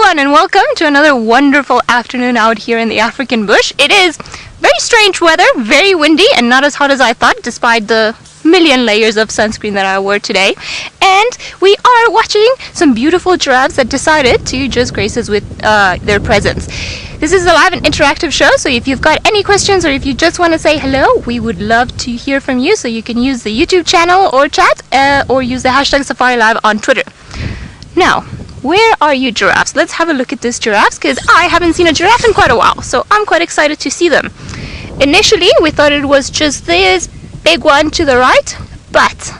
everyone, and welcome to another wonderful afternoon out here in the African bush. It is very strange weather, very windy, and not as hot as I thought, despite the million layers of sunscreen that I wore today. And we are watching some beautiful giraffes that decided to just grace us with their presence. This is a live and interactive show, so if you've got any questions or if you just want to say hello, we would love to hear from you. So you can use the YouTube channel or chat, or use the hashtag Safari Live on Twitter. Now, where are you giraffes? Let's have a look at this giraffes, because I haven't seen a giraffe in quite a while, so I'm quite excited to see them. Initially, we thought it was just this big one to the right, but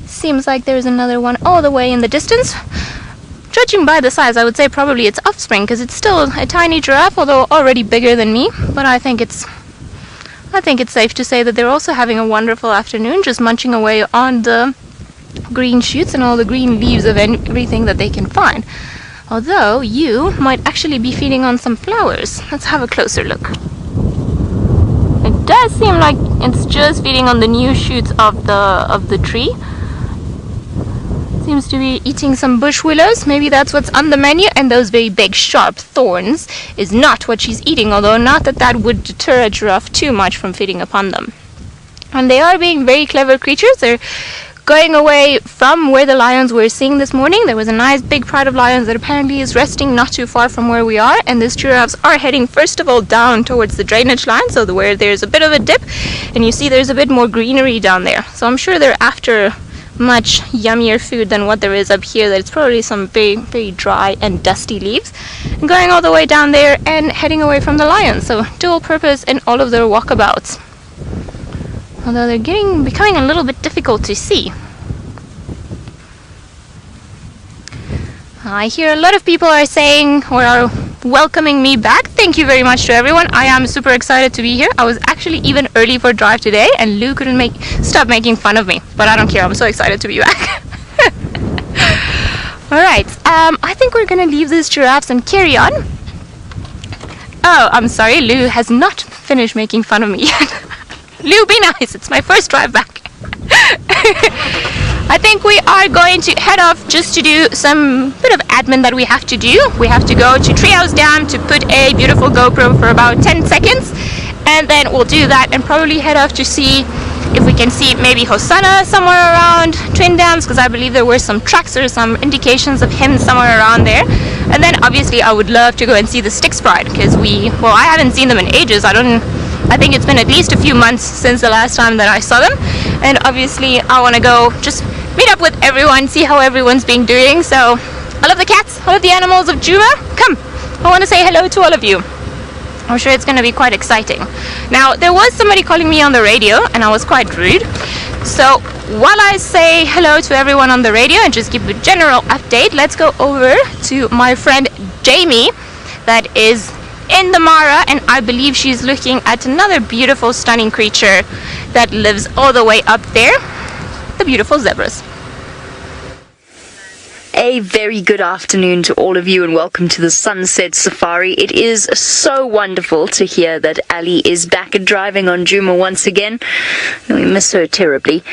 seems like there's another one all the way in the distance. Judging by the size, I would say probably it's offspring, because it's still a tiny giraffe, although already bigger than me. But I think it's safe to say that they're also having a wonderful afternoon, just munching away on the green shoots and all the green leaves of everything that they can find. Although you might actually be feeding on some flowers. Let's have a closer look. It does seem like it's just feeding on the new shoots of the tree. Seems to be eating some bush willows. Maybe that's what's on the menu, and those very big sharp thorns is not what she's eating, although not that would deter a giraffe too much from feeding upon them. And they are being very clever creatures. They're going away from where the lions were seeing this morning. There was a nice big pride of lions that apparently is resting not too far from where we are, and these giraffes are heading first of all down towards the drainage line, so where there's a bit of a dip, and you see there's a bit more greenery down there. So I'm sure they're after much yummier food than what there is up here. That it's probably some very, very dry and dusty leaves, and going all the way down there and heading away from the lions. So dual purpose in all of their walkabouts. Although they're becoming a little bit difficult to see. I hear a lot of people are saying or are welcoming me back. Thank you very much to everyone. I am super excited to be here. I was actually even early for drive today, and Lou couldn't stop making fun of me. But I don't care. I'm so excited to be back. Alright, I think we're gonna leave these giraffes and carry on. Oh, I'm sorry. Lou has not finished making fun of me yet. Lou, be nice. It's my first drive back. I think we are going to head off just to do some bit of admin that we have to do. We have to go to Treehouse Dam to put a beautiful GoPro for about 10 seconds. And then we'll do that and probably head off to see if we can see maybe Hosanna somewhere around Twin Dams, because I believe there were some tracks or some indications of him somewhere around there. And then obviously I would love to go and see the Styx Pride, because I haven't seen them in ages. I think it's been at least a few months since the last time that I saw them, and obviously I want to go just meet up with everyone, see how everyone's been doing. So all of the cats, all of the animals of Djuma, come! I want to say hello to all of you. I'm sure it's going to be quite exciting. Now, there was somebody calling me on the radio, and I was quite rude. So while I say hello to everyone on the radio and just give a general update, let's go over to my friend Jamie, that is in the Mara, and I believe she's looking at another beautiful, stunning creature that lives all the way up there, the beautiful zebras. A very good afternoon to all of you, and welcome to the Sunset Safari. It is so wonderful to hear that Ali is back and driving on Djuma once again. We miss her terribly,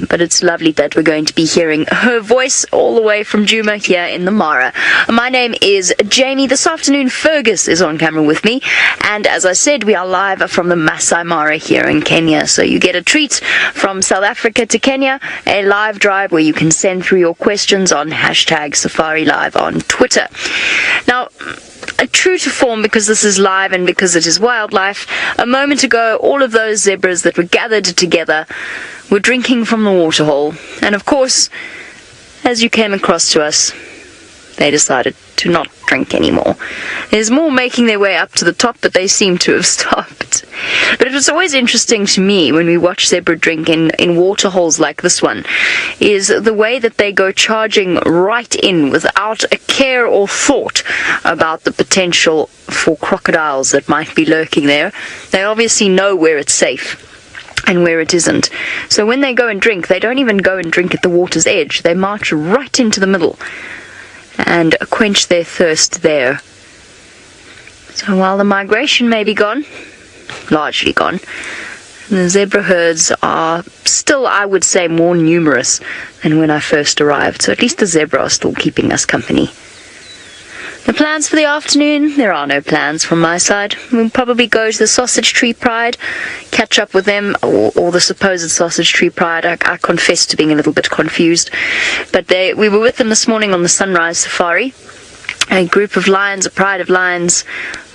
but it's lovely that we're going to be hearing her voice all the way from Djuma here in the Mara. My name is Jamie. This afternoon, Fergus is on camera with me, and as I said, we are live from the Masai Mara here in Kenya. So you get a treat from South Africa to Kenya, a live drive where you can send through your questions on hashtag Safari Live on Twitter. Now, true to form, because this is live and because it is wildlife, a moment ago all of those zebras that were gathered together were drinking from the waterhole, and of course, as you came across to us, they decided to not drink anymore. There's more making their way up to the top, but they seem to have stopped. But it was always interesting to me when we watch zebra drink in waterholes like this one, is the way that they go charging right in without a care or thought about the potential for crocodiles that might be lurking there. They obviously know where it's safe and where it isn't. So when they go and drink, they don't even go and drink at the water's edge. They march right into the middle and quench their thirst there. So while the migration may be gone, largely gone, the zebra herds are still, I would say, more numerous than when I first arrived. So at least the zebra are still keeping us company. The plans for the afternoon? There are no plans from my side. We'll probably go to the Sausage Tree Pride, catch up with them, or the supposed Sausage Tree Pride. I confess to being a little bit confused. But we were with them this morning on the Sunrise Safari. A group of lions, a pride of lions,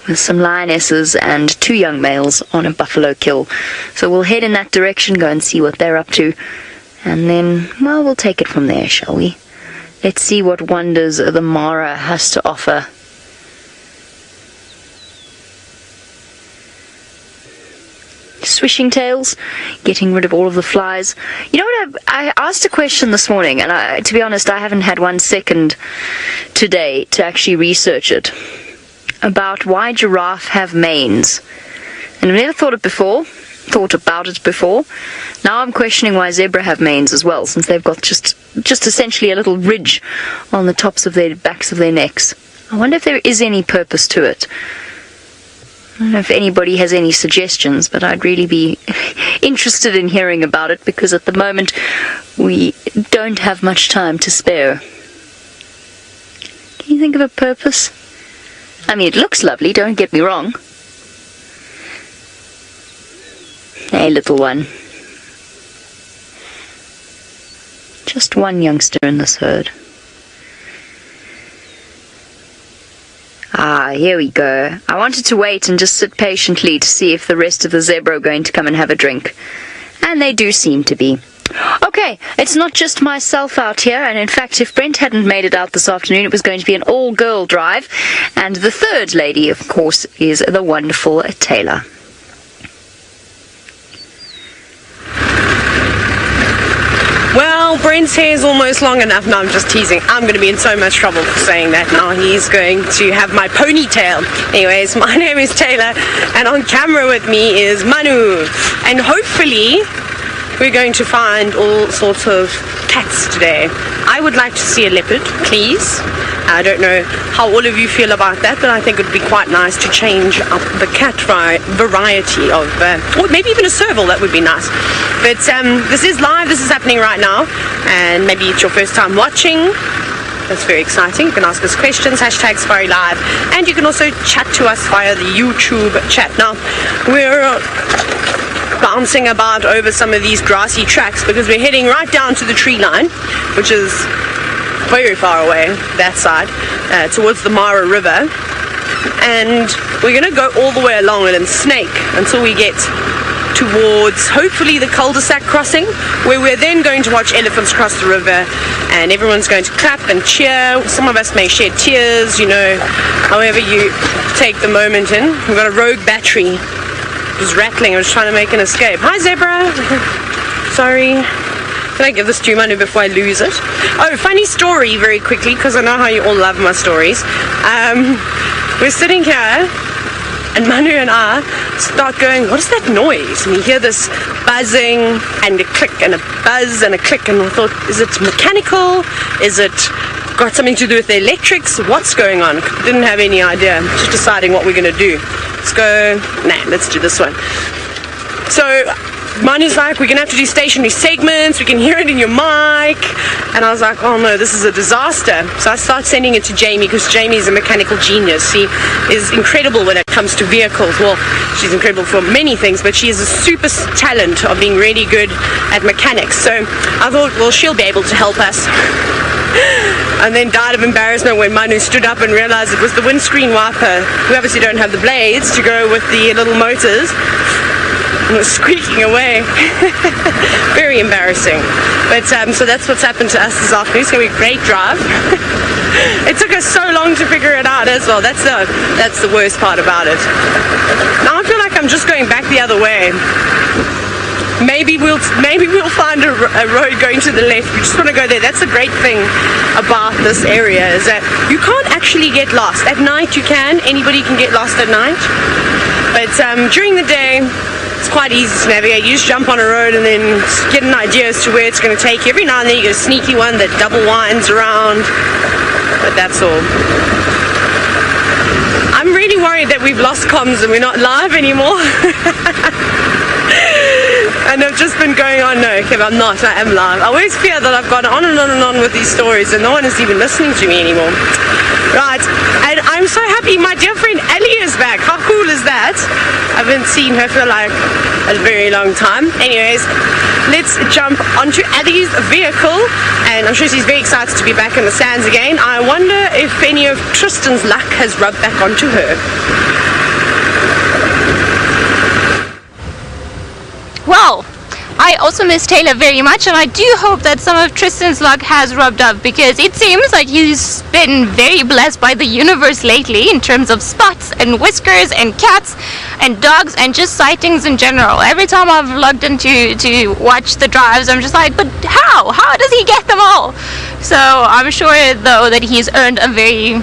with some lionesses and 2 young males on a buffalo kill. So we'll head in that direction, go and see what they're up to. And then, well, we'll take it from there, shall we? Let's see what wonders the Mara has to offer. Swishing tails, getting rid of all of the flies. You know what, I asked a question this morning, and to be honest, I haven't had 1 second today to actually research it, about why giraffe have manes. And I've never thought about it before. Now I'm questioning why zebra have manes as well, since they've got just essentially a little ridge on the tops of their backs of their necks. I wonder if there is any purpose to it. I don't know if anybody has any suggestions, but I'd really be interested in hearing about it, because at the moment we don't have much time to spare. Can you think of a purpose? I mean, it looks lovely, don't get me wrong. Hey, little one. Just one youngster in this herd. Ah, here we go. I wanted to wait and just sit patiently to see if the rest of the zebra are going to come and have a drink. And they do seem to be. Okay, it's not just myself out here, and in fact, if Brent hadn't made it out this afternoon, it was going to be an all-girl drive. And the third lady, of course, is the wonderful Tayla. Well, Brent's hair is almost long enough. No, I'm just teasing. I'm going to be in so much trouble for saying that now. He's going to have my ponytail. Anyways, my name is Tayla, and on camera with me is Manu. And hopefully, we're going to find all sorts of cats today. I would like to see a leopard, please. I don't know how all of you feel about that, but I think it would be quite nice to change up the cat variety of, or maybe even a serval. That would be nice. But this is live, this is happening right now, and maybe it's your first time watching. That's very exciting. You can ask us questions, hashtag Safari Live, and you can also chat to us via the YouTube chat. Now, we're bouncing about over some of these grassy tracks because we're heading right down to the tree line, which is very far away, that side, towards the Mara River. And we're going to go all the way along it and snake until we get towards, hopefully, the cul-de-sac crossing, where we're then going to watch elephants cross the river, and everyone's going to clap and cheer. Some of us may shed tears, you know, however you take the moment in. We've got a rogue battery. It was rattling. I was trying to make an escape. Hi, zebra. Sorry. Can I give this to you, Manu, before I lose it? Oh, funny story, very quickly, because I know how you all love my stories. We're sitting here, and Manu and I start going, what is that noise? And you hear this buzzing, and a click, and a buzz, and a click, and I thought, is it mechanical? Is it got something to do with the electrics? What's going on? Didn't have any idea. Just deciding what we're going to do. Let's go, let's do this one. So, Manu's like, we're going to have to do stationary segments, we can hear it in your mic. And I was like, oh no, this is a disaster. So I start sending it to Jamie, because Jamie is a mechanical genius. She is incredible when it comes to vehicles. Well, she's incredible for many things, but she is a super talent of being really good at mechanics. So I thought, well, she'll be able to help us. And then died of embarrassment when Manu stood up and realized it was the windscreen wiper. We obviously don't have the blades to go with the little motors. And it was squeaking away. Very embarrassing. But so that's what's happened to us this afternoon. It's going to be a great drive. It took us so long to figure it out as well. That's the worst part about it. Now I feel like I'm just going back the other way. Maybe we'll find a road going to the left. We just want to go there. That's the great thing about this area, is that you can't actually get lost. At night you can. Anybody can get lost at night. But during the day, it's quite easy to navigate. You just jump on a road and then get an idea as to where it's going to take you. Every now and then you get a sneaky one that double winds around. But that's all. I'm really worried that we've lost comms and we're not live anymore. And I've just been going on, no, okay, I'm not, I am live. I always fear that I've gone on and on and on with these stories and no one is even listening to me anymore. Right, and I'm so happy my dear friend Ellie is back. How cool is that? I haven't seen her for like a very long time. Anyways, let's jump onto Ellie's vehicle, and I'm sure she's very excited to be back in the sands again. I wonder if any of Tristan's luck has rubbed back onto her. Well, I also miss Tayla very much, and I do hope that some of Tristan's luck has rubbed up, because it seems like he's been very blessed by the universe lately in terms of spots and whiskers and cats and dogs and just sightings in general. Every time I've logged into to watch the drives, I'm just like, but how? How does he get them all? So I'm sure though that he's earned a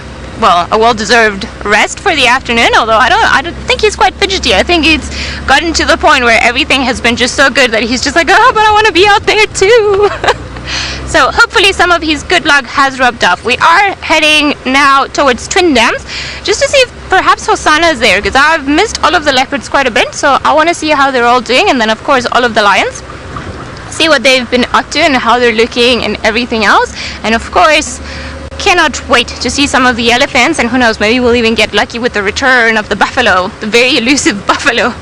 well-deserved rest for the afternoon, although I don't think he's quite fidgety. I think it's gotten to the point where everything has been just so good that he's just like, oh, but I want to be out there too. So hopefully some of his good luck has rubbed off. We are heading now towards Twin Dams just to see if perhaps Hosanna is there, because I've missed all of the leopards quite a bit, so I want to see how they're all doing, and then of course all of the lions, see what they've been up to and how they're looking and everything else. And of course, cannot wait to see some of the elephants, and who knows, maybe we'll even get lucky with the return of the buffalo, the very elusive buffalo.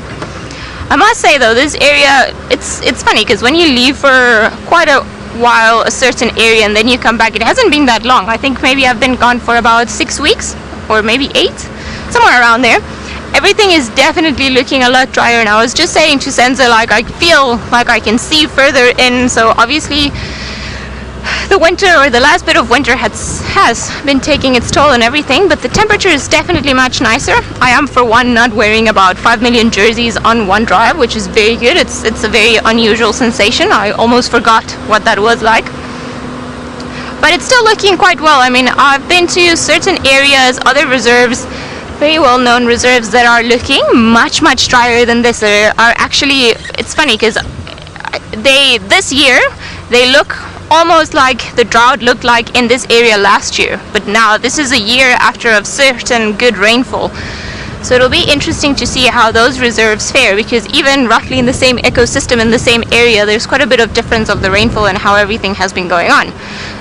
I must say though, this area, it's funny because when you leave for quite a while a certain area and then you come back, it hasn't been that long. I think maybe I've been gone for about 6 weeks or maybe 8, somewhere around there. Everything is definitely looking a lot drier, and I was just saying to Senza, like, I feel like I can see further in, so obviously the winter, or the last bit of winter, has been taking its toll on everything, but the temperature is definitely much nicer. I am, for one, not wearing about 5 million jerseys on one drive, which is very good. It's a very unusual sensation. I almost forgot what that was like. But it's still looking quite well. I mean, I've been to certain areas, other reserves, very well-known reserves that are looking much, much drier than this. Are actually, it's funny because this year, they look almost like the drought looked like in this area last year, but now this is a year after a certain good rainfall, so it'll be interesting to see how those reserves fare, because even roughly in the same ecosystem in the same area, there's quite a bit of difference of the rainfall and how everything has been going on.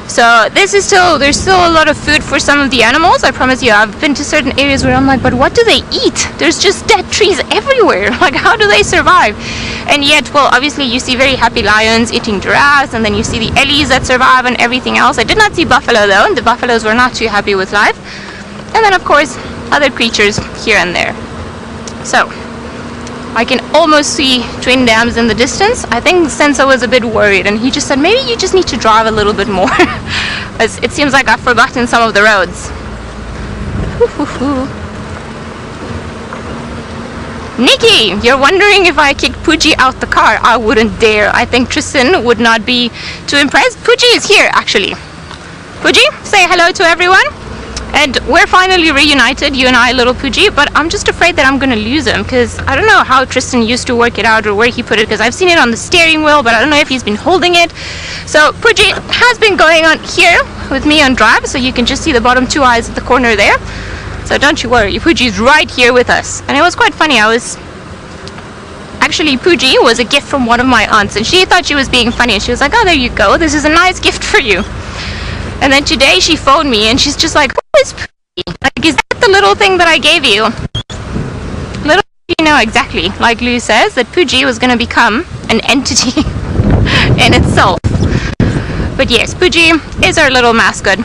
So there's still a lot of food for some of the animals. I promise you, I've been to certain areas where I'm like, but what do they eat? There's just dead trees everywhere. Like, how do they survive? And yet, well, obviously you see very happy lions eating giraffes, and then you see the ellies that survive and everything else. I did not see buffalo though, and the buffaloes were not too happy with life. And then of course, other creatures here and there. So I can almost see Twin Dams in the distance. I think Senso was a bit worried, and he just said, maybe you just need to drive a little bit more. It seems like I've forgotten some of the roads. Nikki, you're wondering if I kicked Pooji out the car. I wouldn't dare. I think Tristan would not be too impressed. Pooji is here, actually. Pooji, say hello to everyone. And we're finally reunited, you and I, little Pooji, but I'm just afraid that I'm going to lose him, because I don't know how Tristan used to work it out or where he put it, because I've seen it on the steering wheel, but I don't know if he's been holding it. So Pooji has been going on here with me on drive, so you can just see the bottom 2 eyes at the corner there. So don't you worry, Pooji's right here with us. And it was quite funny, actually, Pooji was a gift from one of my aunts, and she thought she was being funny, and she was like, oh, there you go, this is a nice gift for you. And then today she phoned me and she's just like, who is Pooji? Like, is that the little thing that I gave you? Little you know exactly, like Lou says, that Pooji was going to become an entity in itself. But yes, Pooji is our little mascot.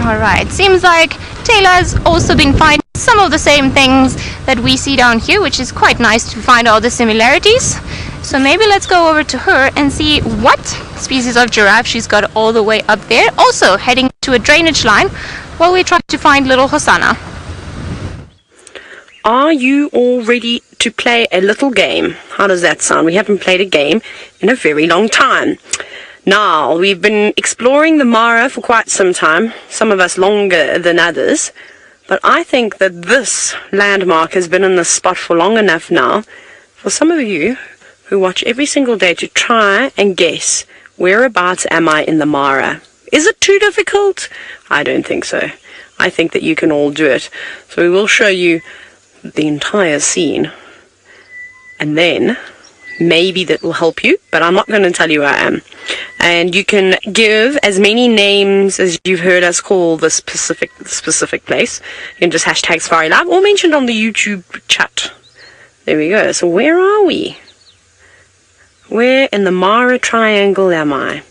Alright, seems like Tayla's also been finding some of the same things that we see down here, which is quite nice to find all the similarities. So maybe let's go over to her and see what species of giraffe she's got all the way up there, also heading to a drainage line while we try to find little Hosanna. Are you all ready to play a little game? How does that sound? We haven't played a game in a very long time. Now, we've been exploring the Mara for quite some time, some of us longer than others, but I think that this landmark has been in this spot for long enough now for some of you who watch every single day to try and guess, whereabouts am I in the Mara? Is it too difficult? I don't think so. I think that you can all do it. So we will show you the entire scene, and then maybe that will help you, but I'm not going to tell you who I am. And you can give as many names as you've heard us call this specific place. You can just hashtag Safari Live or mention it on the YouTube chat. There we go. So where are we? Where in the Mara Triangle am I?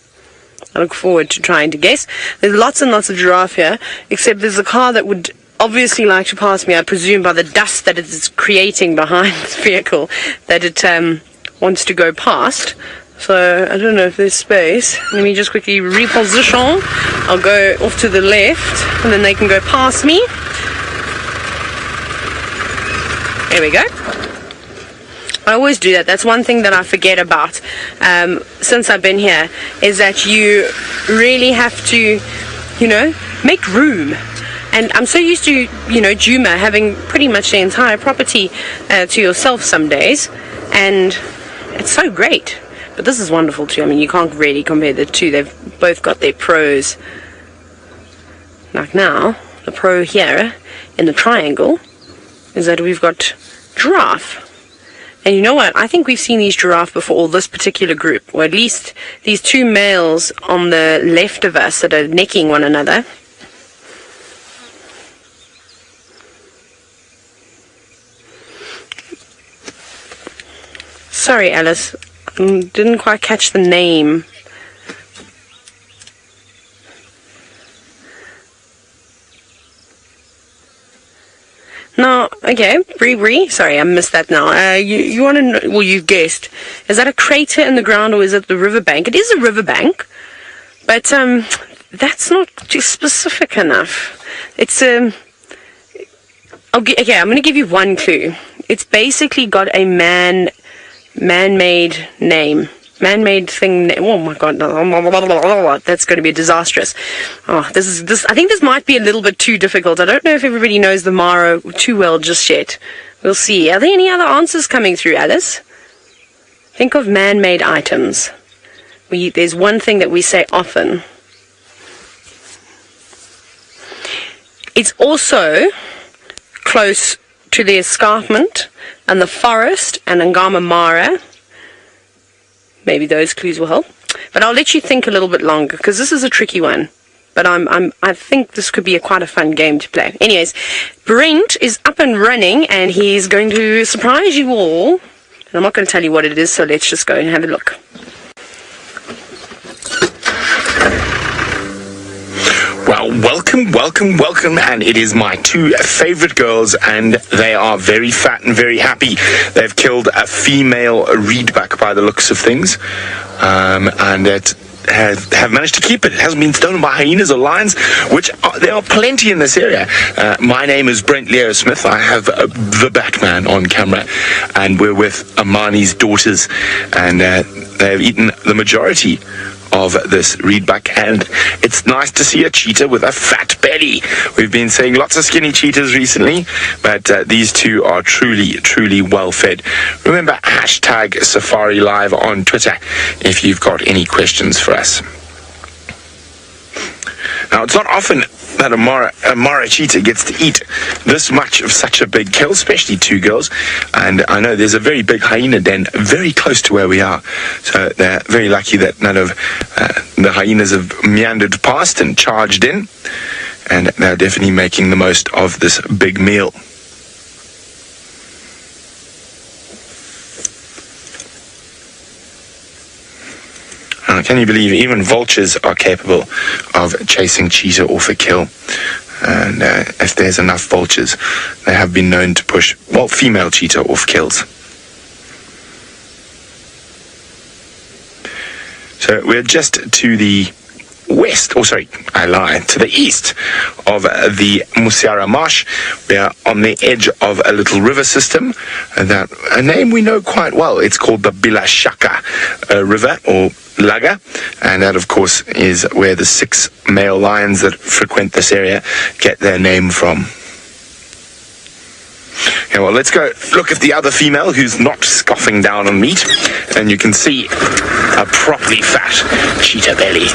I look forward to trying to guess. There's lots and lots of giraffe here, except there's a car that would obviously like to pass me, I presume by the dust that it is creating behind this vehicle, that it wants to go past. So I don't know if there's space. Let me just quickly reposition. I'll go off to the left and then they can go past me. There we go. I always do that. That's one thing that I forget about since I've been here, is that you really have to, make room. And I'm so used to, Djuma having pretty much the entire property to yourself some days. And it's so great. But this is wonderful too. I mean, you can't really compare the two. They've both got their pros. Like now, the pro here in the triangle is that we've got giraffe. And you know what? I think we've seen these giraffe before, or this particular group, or at least these two males on the left of us that are necking one another. Sorry, Alice. Didn't quite catch the name. No, okay, Bree. Sorry, I missed that now. You want to know, well, you've guessed. Is that a crater in the ground or is it the riverbank? It is a riverbank, but that's not too specific enough. It's okay, I'm going to give you one clue. It's basically got a man-made name. Man-made thing. Oh my god, that's going to be disastrous. Oh, this. I think this might be a little bit too difficult. I don't know if everybody knows the Mara too well just yet. We'll see. Are there any other answers coming through, Alice? Think of man-made items. There's one thing that we say often. It's also close to the escarpment and the forest and Angama Mara. Maybe those clues will help. But I'll let you think a little bit longer, because this is a tricky one. But I think this could be quite a fun game to play. Anyways, Brent is up and running, and he's going to surprise you all. And I'm not going to tell you what it is, so let's just go and have a look. Well, welcome, and it is my two favorite girls, and they are very fat and very happy. They've killed a female reedback by the looks of things, and it have managed to keep it. It hasn't been stolen by hyenas or lions, which there are plenty in this area. My name is Brent Leo Smith. I have the Batman on camera, and we're with Amani's daughters, and they have eaten the majority of this reedback, and it's nice to see a cheetah with a fat belly. We've been seeing lots of skinny cheetahs recently, but these two are truly well fed. Remember, hashtag Safari Live on Twitter if you've got any questions for us. Now, it's not often that a Mara cheetah gets to eat this much of such a big kill, especially two girls. And I know there's a very big hyena den very close to where we are. So they're very lucky that none of the hyenas have meandered past and charged in. And they're definitely making the most of this big meal. Can you believe even vultures are capable of chasing cheetah off a kill? And if there's enough vultures, they have been known to push, well, female cheetah off kills. So we're just to the west, to the east of the Musiara Marsh. We are on the edge of a little river system, a name we know quite well. It's called the Bilashaka River, or Laga, and that of course is where the 6 male lions that frequent this area get their name from. Okay, well, let's go look at the other female who's not scoffing down on meat, and you can see a properly fat cheetah belly.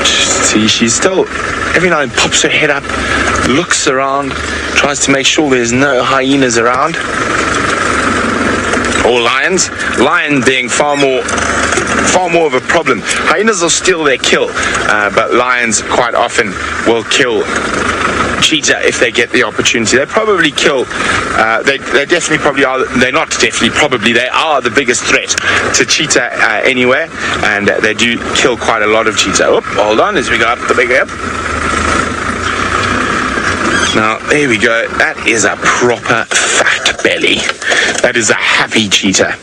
Just See, she's still, every now and then pops her head up, looks around, tries to make sure there's no hyenas around. Or lions. Lion being far more of a problem. Hyenas will steal their kill, but lions quite often will kill cheetah if they get the opportunity. They probably kill, they definitely probably are, they're not definitely, probably, they are the biggest threat to cheetah anywhere, and they do kill quite a lot of cheetah. Oh, hold on as we go up the big hill. Now, there we go. That is a proper fat belly. That is a happy cheetah.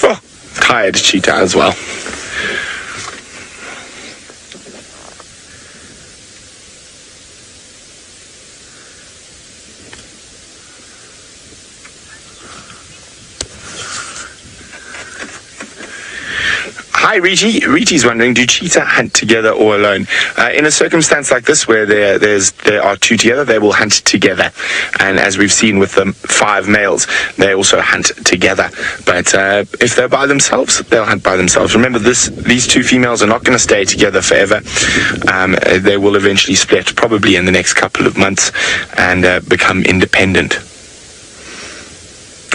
Oh, tired cheetah as well. Hi, Riti. Riti's wondering, do cheetah hunt together or alone? In a circumstance like this, where there are two together, they will hunt together. And as we've seen with the 5 males, they also hunt together. But if they're by themselves, they'll hunt by themselves. Remember, these 2 females are not going to stay together forever. They will eventually split, probably in the next couple of months, and become independent.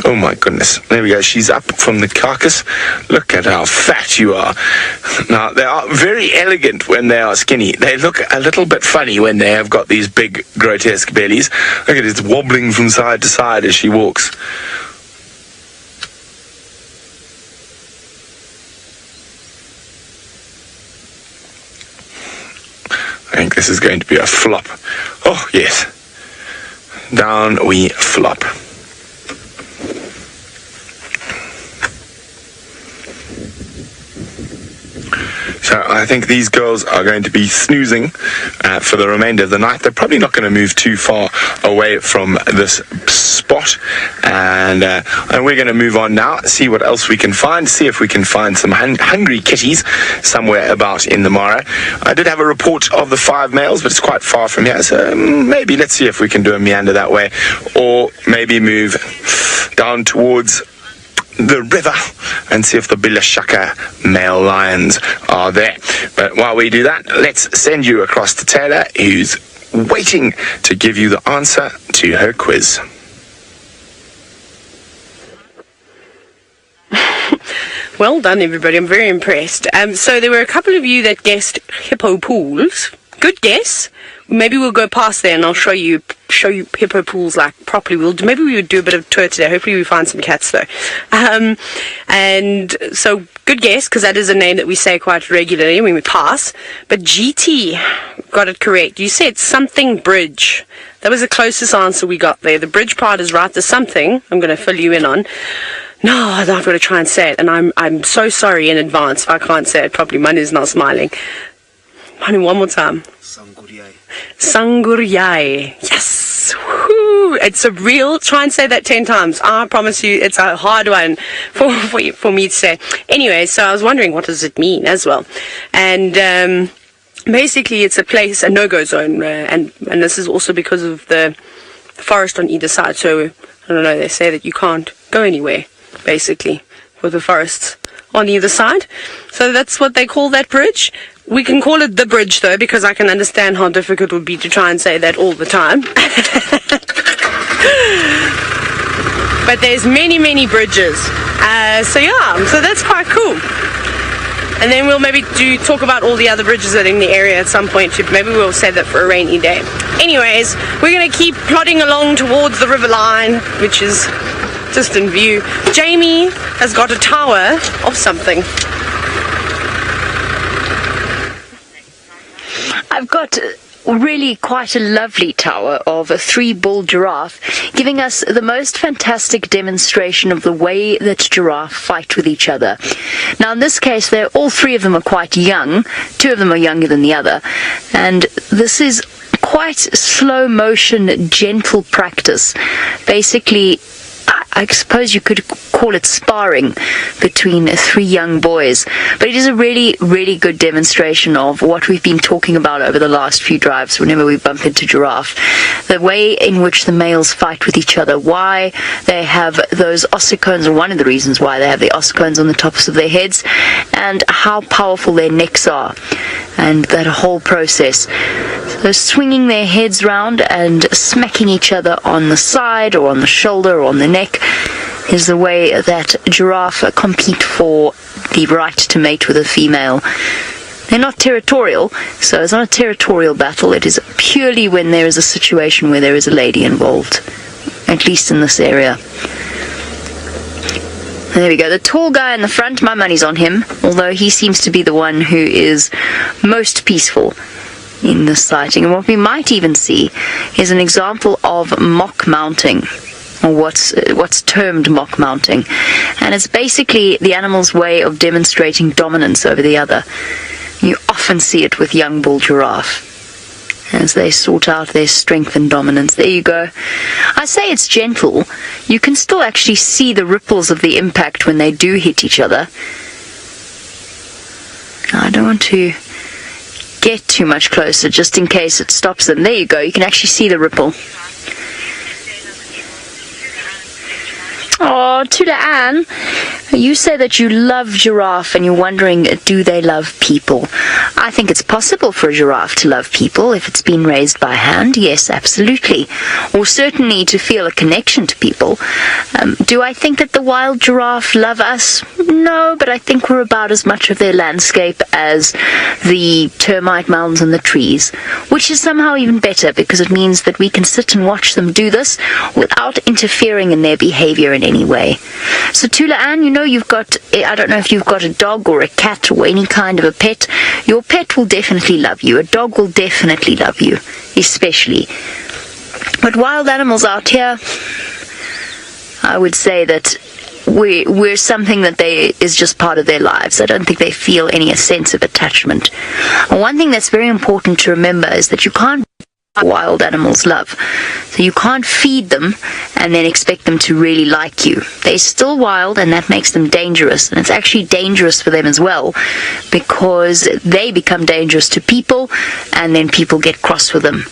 Oh my goodness. There we go. She's up from the carcass. Look at how fat you are. Now, they are very elegant when they are skinny. They look a little bit funny when they have got these big, grotesque bellies. Look at it, it's wobbling from side to side as she walks. I think this is going to be a flop. Oh, yes. Down we flop. So I think these girls are going to be snoozing for the remainder of the night. They're probably not going to move too far away from this spot. And we're going to move on now, see what else we can find, see if we can find some hungry kitties somewhere about in the Mara. I did have a report of the 5 males, but it's quite far from here. So maybe let's see if we can do a meander that way, or maybe move down towards the river and see if the Bilashaka male lions are there. But while we do that, let's send you across to Tayla, who's waiting to give you the answer to her quiz. Well done, everybody. I'm very impressed. So there were a couple of you that guessed hippo pools. Good guess. Maybe we'll go past there and I'll show you hippo pools like properly. Maybe we would do a bit of tour today. Hopefully we find some cats though. And so good guess, because that is a name that we say quite regularly when we pass. But GT got it correct. You said something bridge. That was the closest answer we got there. The bridge part is right. There's something I'm going to fill you in on. No, I'm not going to try and say it, and I'm so sorry in advance if I can't say it properly. Mine is not smiling. Honey, one more time. Sanguriai. Yes. Woo. It's a real, try and say that 10 times. I promise you it's a hard one for me to say. Anyway, so I was wondering, what does it mean as well? And basically it's a place, a no-go zone, and this is also because of the forest on either side. So, I don't know, they say that you can't go anywhere, basically, with the forests on either side. So that's what they call that bridge. We can call it the bridge though, because I can understand how difficult it would be to try and say that all the time. But there's many bridges. So yeah, so that's quite cool. And then we'll maybe talk about all the other bridges that are in the area at some point too. Maybe we'll save that for a rainy day. Anyways, we're going to keep plodding along towards the river line, which is just in view. Jamie has got a tower of something. I've got really quite a lovely tower of a 3-bull giraffe, giving us the most fantastic demonstration of the way that giraffe fight with each other. Now in this case, all 3 of them are quite young. 2 of them are younger than the other, and this is quite slow motion, gentle practice. Basically, I suppose you could call it sparring between three young boys. But it is a really, really good demonstration of what we've been talking about over the last few drives whenever we bump into Giraffe. The way in which the males fight with each other, why they have those ossicones, or one of the reasons why they have the ossicones on the tops of their heads, and how powerful their necks are, and that whole process. So swinging their heads round and smacking each other on the side or on the shoulder or on the neck is the way that giraffe compete for the right to mate with a female. They're not territorial, so it's not a territorial battle. It is purely when there is a situation where there is a lady involved, at least in this area. And there we go. The tall guy in the front, my money's on him, although he seems to be the one who is most peaceful in this sighting. And what we might even see is an example of mock mounting, or what's termed mock mounting. And it's basically the animal's way of demonstrating dominance over the other. You often see it with young bull giraffe as they sort out their strength and dominance. There you go. I say it's gentle. You can still actually see the ripples of the impact when they do hit each other. I don't want to get too much closer just in case it stops them. There you go. You can actually see the ripple. Oh, Tula Ann, you say that you love giraffe and you're wondering, do they love people? I think it's possible for a giraffe to love people if it's been raised by hand. Yes, absolutely. Or certainly to feel a connection to people. Do I think that the wild giraffe love us? No, but I think we're about as much of their landscape as the termite mounds and the trees, which is somehow even better because it means that we can sit and watch them do this without interfering in their behavior in any way. So Tula Ann, you know you've got, I don't know if you've got a dog or a cat or any kind of a pet. Your pet will definitely love you. A dog will definitely love you, especially. But wild animals out here, I would say that we're something that is just part of their lives. I don't think they feel any sense of attachment. And one thing that's very important to remember is that you can't wild animals love. So you can't feed them and then expect them to really like you. They're still wild, and that makes them dangerous. And it's actually dangerous for them as well, because they become dangerous to people, and then people get cross with them.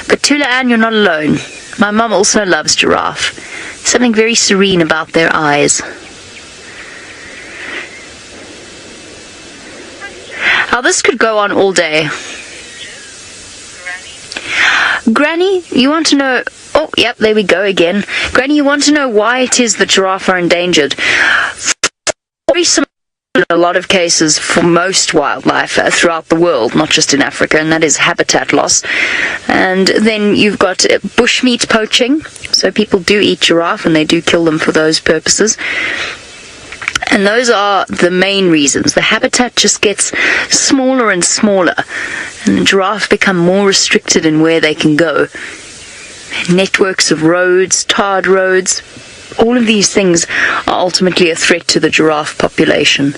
But Tula Ann, you're not alone. My mum also loves giraffe. Something very serene about their eyes. Now this could go on all day. Granny, you want to know... Oh, yep, there we go again. Granny, you want to know why it is that giraffe are endangered? Very similar in a lot of cases for most wildlife throughout the world, not just in Africa, and that is habitat loss. And then you've got bushmeat poaching. So people do eat giraffe, and they do kill them for those purposes. And those are the main reasons. The habitat just gets smaller and smaller, and the giraffe become more restricted in where they can go. Networks of roads, tarred roads, all of these things are ultimately a threat to the giraffe population.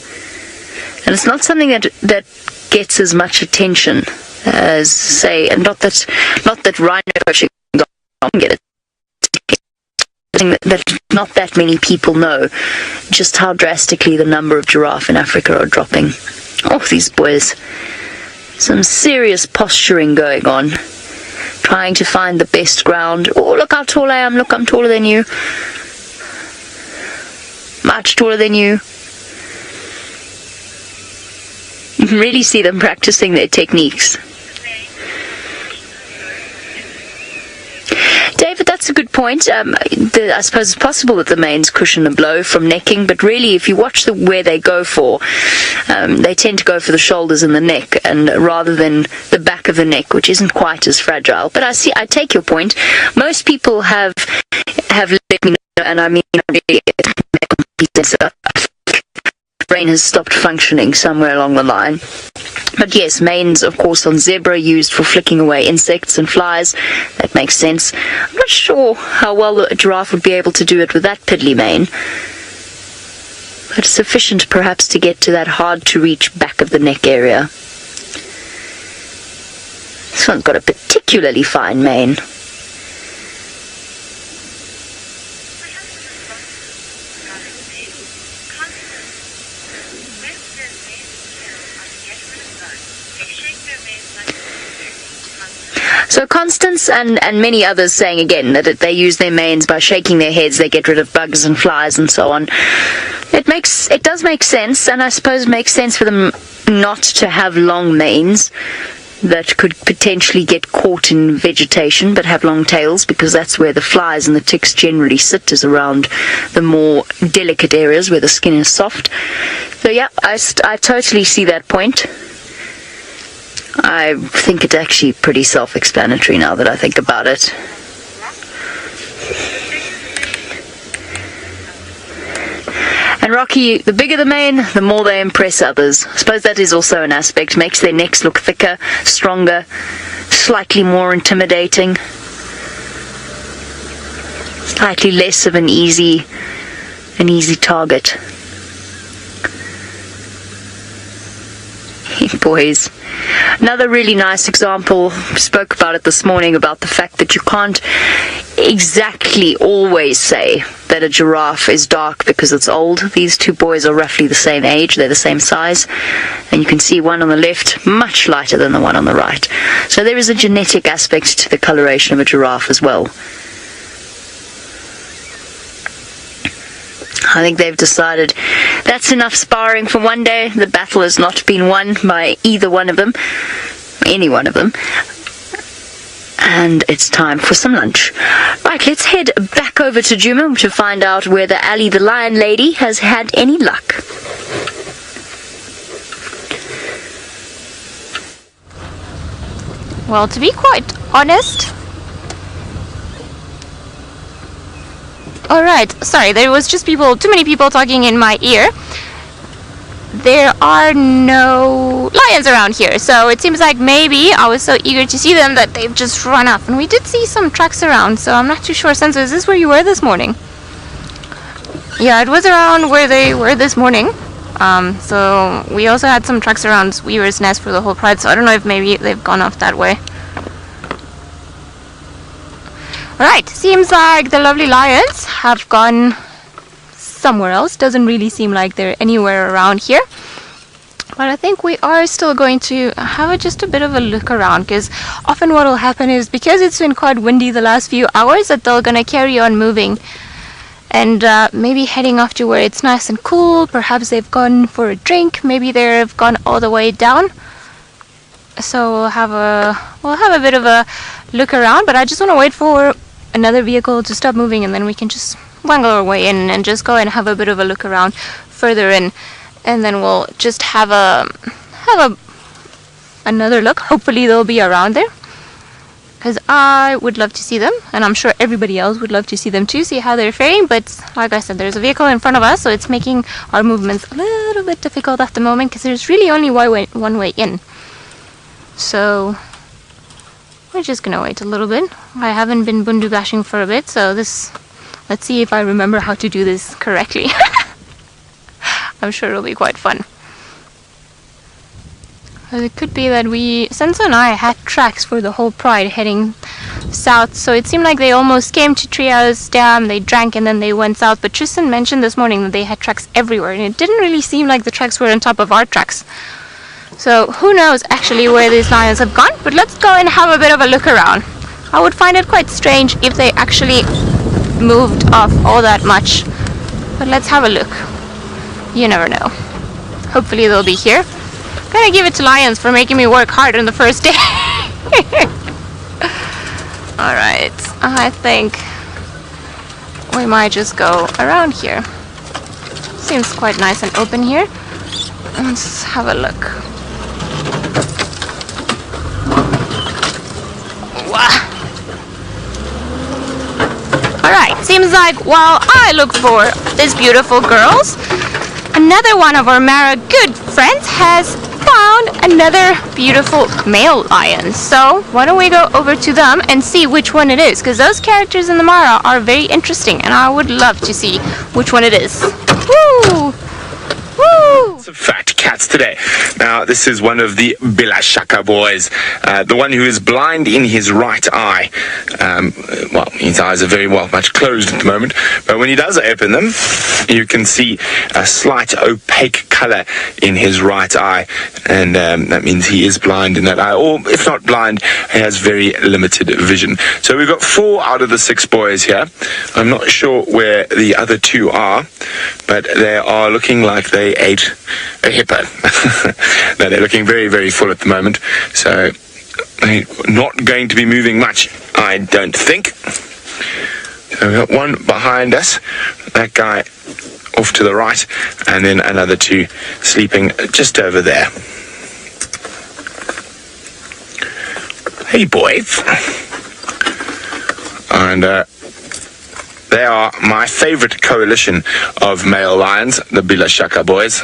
And it's not something that gets as much attention as, say, and not that rhino poaching don't get it. That not that many people know just how drastically the number of giraffe in Africa are dropping. Oh, these boys. Some serious posturing going on. Trying to find the best ground. Oh, look how tall I am. Look, I'm taller than you. Much taller than you. You can really see them practicing their techniques. David, that's a good point. I suppose it's possible that the manes cushion a blow from necking, but really, if you watch where they go for, they tend to go for the shoulders and the neck, and rather than the back of the neck, which isn't quite as fragile. But I take your point. Most people have let me know, and I mean, brain has stopped functioning somewhere along the line. But yes, manes, of course, on zebra used for flicking away insects and flies. That makes sense. I'm not sure how well a giraffe would be able to do it with that piddly mane, but sufficient perhaps to get to that hard-to-reach back of the neck area. This one's got a particularly fine mane. So Constance and many others saying again that they use their manes by shaking their heads, they get rid of bugs and flies and so on. It does make sense, and I suppose it makes sense for them not to have long manes that could potentially get caught in vegetation but have long tails, because that's where the flies and the ticks generally sit, is around the more delicate areas where the skin is soft. So yeah, I totally see that point. I think it's actually pretty self-explanatory now that I think about it. And Rocky, the bigger the mane, the more they impress others. I suppose that is also an aspect. Makes their necks look thicker, stronger, slightly more intimidating. Slightly less of an easy target. Boys. Another really nice example, spoke about it this morning, about the fact that you can't exactly always say that a giraffe is dark because it's old. These two boys are roughly the same age, they're the same size, and you can see one on the left much lighter than the one on the right. So there is a genetic aspect to the coloration of a giraffe as well. I think they've decided that's enough sparring for one day. The battle has not been won by either one of them, any one of them. And it's time for some lunch. Right, let's head back over to Djuma to find out whether Ali the lion lady has had any luck. Well, to be quite honest... Alright, sorry, there was just too many people talking in my ear. There are no lions around here, so it seems like maybe I was so eager to see them that they've just run off. And we did see some tracks around, so I'm not too sure. Senso, is this where you were this morning? Yeah, it was around where they were this morning. So we also had some tracks around Weaver's Nest for the whole pride, so I don't know if maybe they've gone off that way. Alright, seems like the lovely lions have gone somewhere else. Doesn't really seem like they're anywhere around here. But I think we are still going to have just a bit of a look around, because often what will happen is, because it's been quite windy the last few hours, that they're going to carry on moving and maybe heading off to where it's nice and cool. Perhaps they've gone for a drink, maybe they've gone all the way down. So we'll have a bit of a look around, but I just want to wait for another vehicle to stop moving, and then we can just wangle our way in and just go and have a bit of a look around further in, and then we'll just have another look. Hopefully they'll be around there, because I would love to see them, and I'm sure everybody else would love to see them too, see how they're faring. But like I said, there's a vehicle in front of us, so it's making our movements a little bit difficult at the moment, because there's really only one way in. So we're just gonna wait a little bit. I haven't been bundu bashing for a bit, so let's see if I remember how to do this correctly. I'm sure it'll be quite fun. It could be that Senso and I had tracks for the whole pride heading south, so it seemed like they almost came to Tria's Dam, they drank, and then they went south. But Tristan mentioned this morning that they had tracks everywhere, and it didn't really seem like the tracks were on top of our tracks. So who knows actually where these lions have gone, but let's go and have a bit of a look around. I would find it quite strange if they actually moved off all that much, but let's have a look. You never know. Hopefully they'll be here. I'm gonna give it to lions for making me work hard on the first day. Alright, I think we might just go around here. Seems quite nice and open here. Let's have a look. Alright, seems like while I look for these beautiful girls, another one of our Mara good friends has found another beautiful male lion. So why don't we go over to them and see which one it is, because those characters in the Mara are very interesting, and I would love to see which one it is. Woo! Woo! Lots of fat cats today. Now, this is one of the Bilashaka boys, the one who is blind in his right eye. Well, his eyes are very much closed at the moment, but when he does open them, you can see a slight opaque color in his right eye, and that means he is blind in that eye, or if not blind, he has very limited vision. So we've got 4 out of the 6 boys here. I'm not sure where the other 2 are, but they are looking like they ate a hippo. No, they're looking very full at the moment, so they're not going to be moving much, I don't think. So we've got one behind us, that guy off to the right, and then another 2 sleeping just over there. Hey boys. And they are my favorite coalition of male lions, the Bilashaka boys.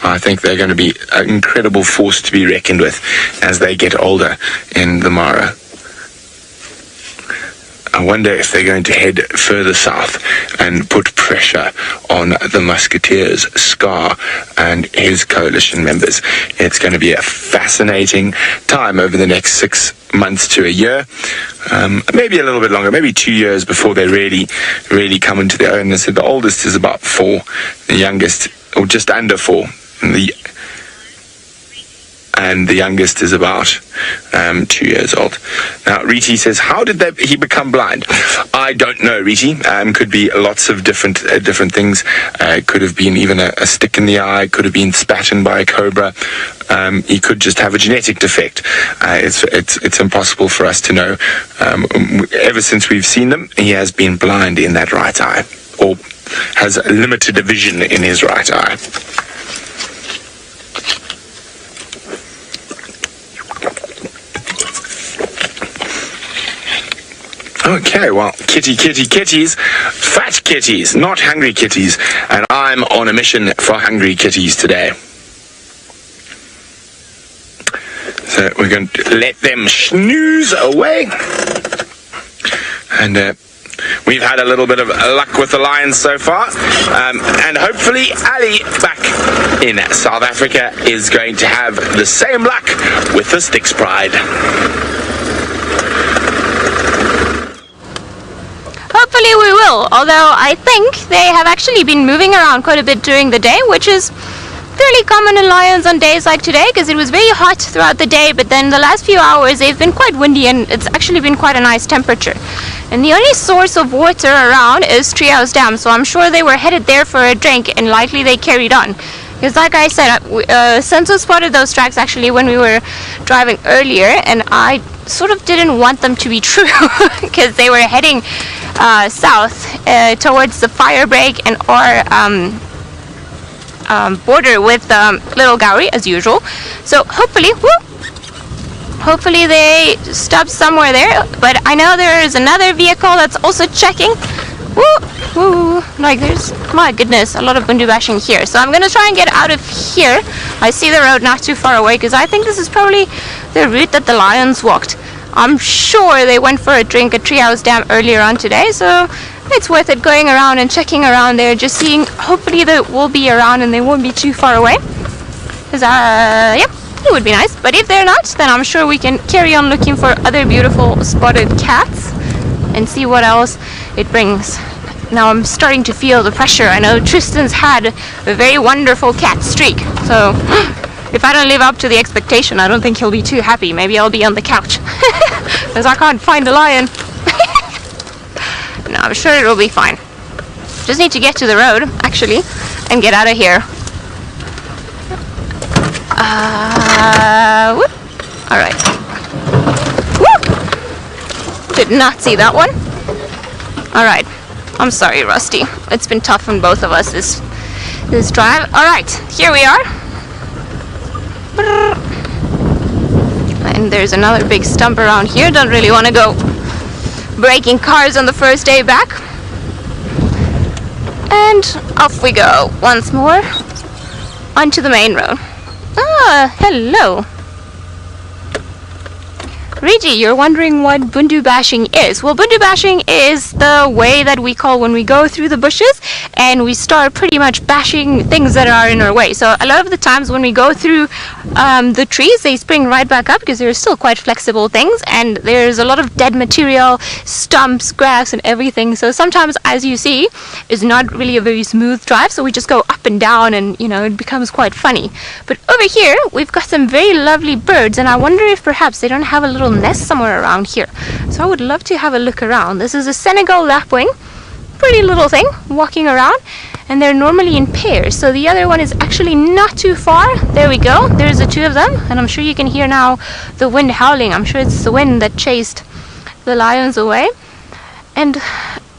I think they're going to be an incredible force to be reckoned with as they get older in the Mara. I wonder if they're going to head further south and put pressure on the Musketeers, Scar, and his coalition members. It's going to be a fascinating time over the next 6 months to a year. Maybe a little bit longer, maybe 2 years before they really come into their own. So the oldest is about 4, the youngest, or just under 4, and the youngest is about 2 years old. Now, Riti says, how did he become blind? I don't know, Riti. Could be lots of different things. Could have been even a stick in the eye. Could have been spat in by a cobra. He could just have a genetic defect. It's impossible for us to know. Ever since we've seen them, he has been blind in that right eye, or has limited vision in his right eye. Okay, well, kitties, fat kitties, not hungry kitties, and I'm on a mission for hungry kitties today. So we're going to let them snooze away, and we've had a little bit of luck with the lions so far, and hopefully Ali back in South Africa is going to have the same luck with the Styx Pride. Hopefully we will, although I think they have actually been moving around quite a bit during the day, which is fairly common in lions on days like today, because it was very hot throughout the day, but then the last few hours they've been quite windy and it's actually been quite a nice temperature. And the only source of water around is Treehouse Dam, so I'm sure they were headed there for a drink, and likely they carried on. Because like I said, Senso spotted those tracks actually when we were driving earlier, and I sort of didn't want them to be true because they were heading south towards the fire break and our border with Little Gowrie as usual. So hopefully they stopped somewhere there, but I know there is another vehicle that's also checking. Woo! Like there's, my goodness, a lot of bundu bashing here. So I'm gonna try and get out of here. I see the road not too far away, because I think this is probably the route that the lions walked. I'm sure they went for a drink at Treehouse Dam earlier on today, so it's worth it going around and checking around there, just seeing. Hopefully they will be around and they won't be too far away, because yeah, it would be nice. But if they're not, then I'm sure we can carry on looking for other beautiful spotted cats and see what else it brings. Now I'm starting to feel the pressure. I know Tristan's had a very wonderful cat streak, so if I don't live up to the expectation, I don't think he'll be too happy. Maybe I'll be on the couch because I can't find a lion. No, I'm sure it'll be fine. Just need to get to the road, actually, and get out of here. Whoop. All right. Whoop. Did not see that one. All right. I'm sorry, Rusty. It's been tough on both of us this drive. All right, here we are. And there's another big stump around here. Don't really want to go breaking cars on the first day back. And off we go once more onto the main road. Ah, hello. Riji, you're wondering what bundu bashing is. Well, bundu bashing is the way that we call when we go through the bushes and we start pretty much bashing things that are in our way. So a lot of the times when we go through the trees, they spring right back up because they're still quite flexible things, and there's a lot of dead material, stumps, grass and everything. So sometimes, as you see, it's not really a very smooth drive, so we just go up and down, and you know, it becomes quite funny. But over here we've got some very lovely birds, and I wonder if perhaps they don't have a little nest somewhere around here. So I would love to have a look around. This is a Senegal Lapwing, pretty little thing walking around, and they're normally in pairs. So the other one is actually not too far. There we go, there's the two of them, and I'm sure you can hear now the wind howling. I'm sure it's the wind that chased the lions away. And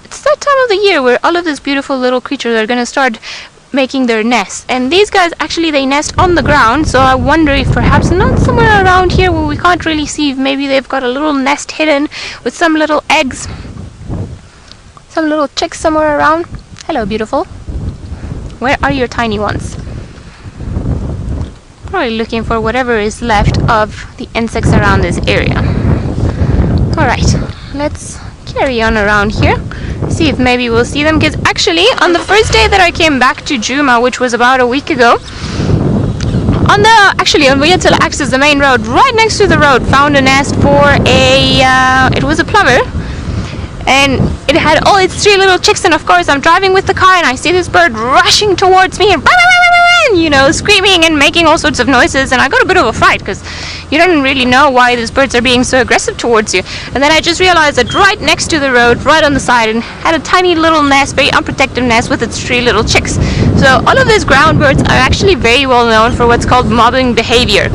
it's that time of the year where all of these beautiful little creatures are going to start making their nests, and these guys actually, they nest on the ground. So I wonder if perhaps not somewhere around here where we can't really see, if maybe they've got a little nest hidden with some little eggs, some little chicks somewhere around. Hello, beautiful. Where are your tiny ones? Probably looking for whatever is left of the insects around this area. Alright, let's carry on around here, see if maybe we'll see them, because actually on the first day that I came back to Djuma, which was about a week ago, on we had to access the main road. Right next to the road, found a nest for it was a plover, and it had all its 3 little chicks. And of course I'm driving with the car and I see this bird rushing towards me and you know, screaming and making all sorts of noises, and I got a bit of a fright because you don't really know why these birds are being so aggressive towards you. And then I just realized that right next to the road, right on the side, and had a tiny little nest, very unprotected nest with its 3 little chicks. So all of these ground birds are actually very well known for what's called mobbing behavior,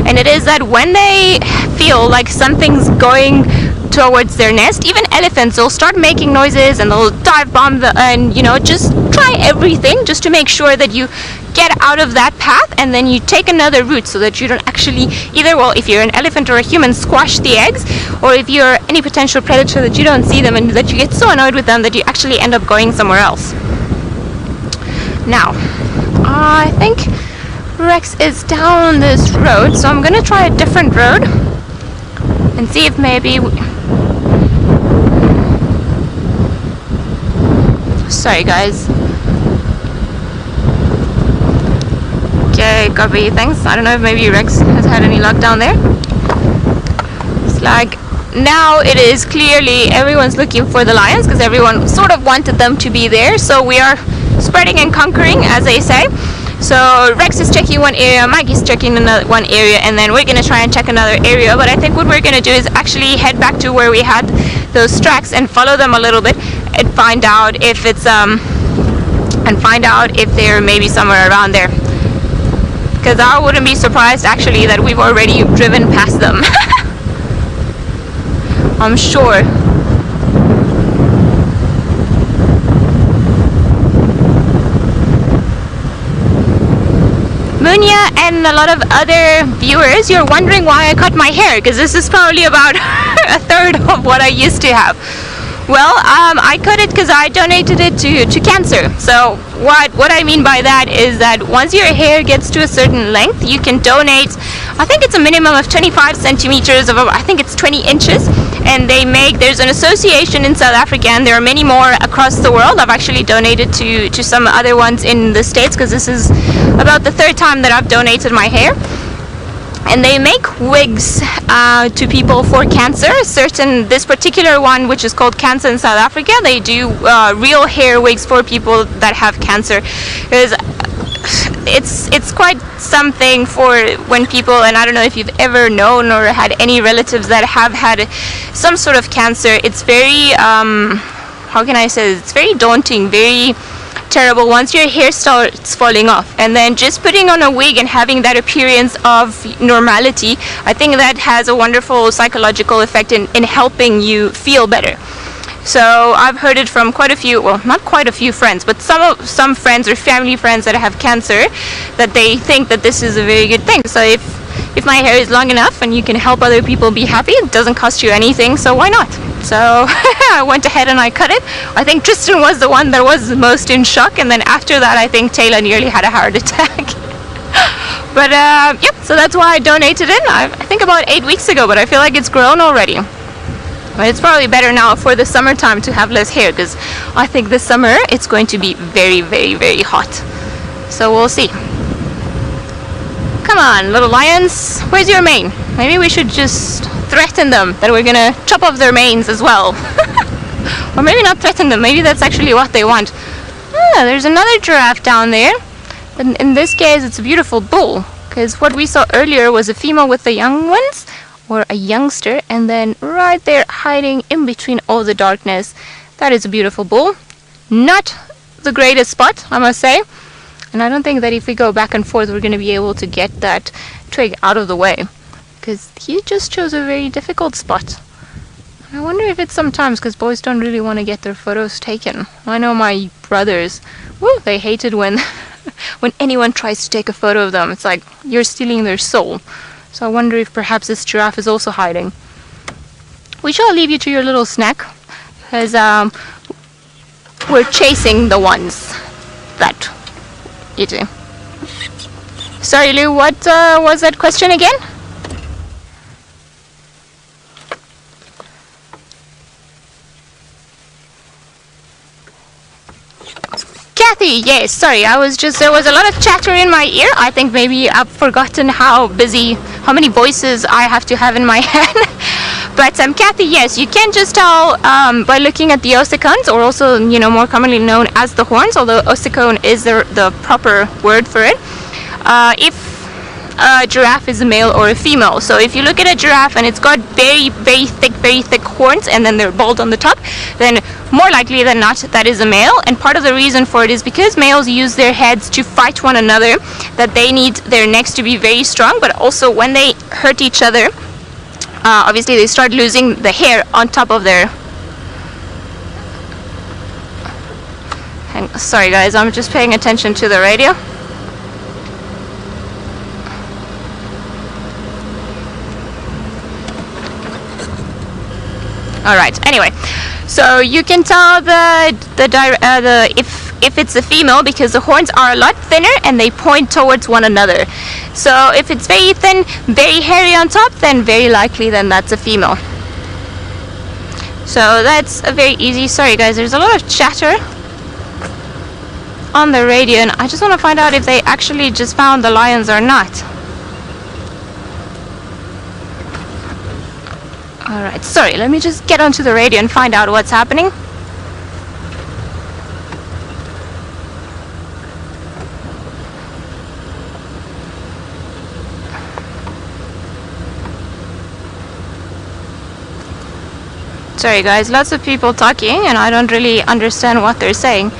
and it is that when they feel like something's going towards their nest, even elephants will start making noises and they'll dive bomb and you know, just try everything just to make sure that you get out of that path, and then you take another route so that you don't actually either, well, if you're an elephant or a human, squash the eggs, or if you're any potential predator, that you don't see them and that you get so annoyed with them that you actually end up going somewhere else. Now I think Rex is down this road, so I'm gonna try a different road and see if maybe sorry guys. Okay, copy, thanks. I don't know if maybe Rex has had any luck down there. It's like now it is clearly everyone's looking for the lions because everyone sort of wanted them to be there, so we are spreading and conquering, as they say. So Rex is checking one area, Mike is checking another one area, and then we're gonna try and check another area. But I think what we're gonna do is actually head back to where we had those tracks and follow them a little bit and find out if it's if they're maybe somewhere around there. Because I wouldn't be surprised actually that we've already driven past them. I'm sure. Munya and a lot of other viewers, you're wondering why I cut my hair, because this is probably about a third of what I used to have. Well, I cut it because I donated it to cancer. So what I mean by that is that once your hair gets to a certain length, you can donate, I think it's a minimum of 25 centimeters of, I think it's 20 inches. And there's an association in South Africa, and there are many more across the world. I've actually donated to some other ones in the States, because this is about the 3rd time that I've donated my hair. And they make wigs to people for cancer. This particular one, which is called Cancer in South Africa, they do real hair wigs for people that have cancer. It's quite something for when people, and I don't know if you've ever known or had any relatives that have had some sort of cancer. It's very, how can I say, it's very daunting, very terrible once your hair starts falling off, and then just putting on a wig and having that appearance of normality, I think that has a wonderful psychological effect in helping you feel better. So I've heard it from quite a few, well, not quite a few friends, but some friends or family friends that have cancer, that they think that this is a very good thing. So if my hair is long enough and you can help other people be happy, it doesn't cost you anything, so why not? So I went ahead and I cut it. I think Tristan was the one that was most in shock, and then after that I think Tayla nearly had a heart attack. But yep, so that's why I donated it. I think about 8 weeks ago, but I feel like it's grown already. But it's probably better now for the summertime to have less hair, because I think this summer it's going to be very, very, very hot. So we'll see. Come on, little lions. Where's your mane? Maybe we should just threaten them that we're gonna chop off their manes as well. Or maybe not threaten them. Maybe that's actually what they want. Ah, there's another giraffe down there. And in this case, it's a beautiful bull. Because what we saw earlier was a female with the young ones, or a youngster, and then right there hiding in between all the darkness, that is a beautiful bull. Not the greatest spot, I must say. And I don't think that if we go back and forth, we're going to be able to get that twig out of the way. Because he just chose a very difficult spot. I wonder if it's sometimes because boys don't really want to get their photos taken. I know my brothers, they hated when when anyone tries to take a photo of them. It's like you're stealing their soul. So I wonder if perhaps this giraffe is also hiding. We shall leave you to your little snack, because we're chasing the ones that you do. Sorry, Lou, what was that question again? Kathy, yes, sorry, there was a lot of chatter in my ear. I think maybe I've forgotten how many voices I have to have in my head. But Kathy, yes, you can just tell by looking at the ossicones, or also, more commonly known as the horns, although ossicone is the proper word for it, if a giraffe is a male or a female. So if you look at a giraffe and it's got very, very thick horns, and then they're bald on the top, then more likely than not that is a male. And part of the reason for it is because males use their heads to fight one another, that they need their necks to be very strong, but also when they hurt each other, obviously they start losing the hair on top of their... Sorry guys, I'm just paying attention to the radio. Alright, anyway, so you can tell if it's a female because the horns are a lot thinner and they point towards one another. So if it's very thin, very hairy on top, then very likely then that's a female. So that's a very easy... Sorry guys, there's a lot of chatter on the radio, and I just want to find out if they actually just found the lions or not. Alright, sorry, let me just get onto the radio and find out what's happening. Sorry guys, lots of people talking and I don't really understand what they're saying.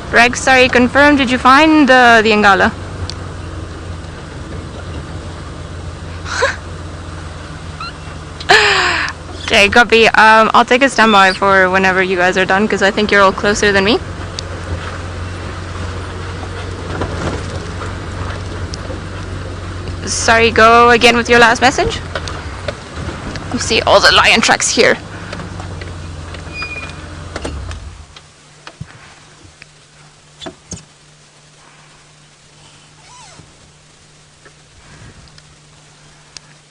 Greg, sorry, confirm, did you find the Angala? Okay, copy. I'll take a standby for whenever you guys are done, because I think you're all closer than me. Sorry, go again with your last message. You see all the lion tracks here.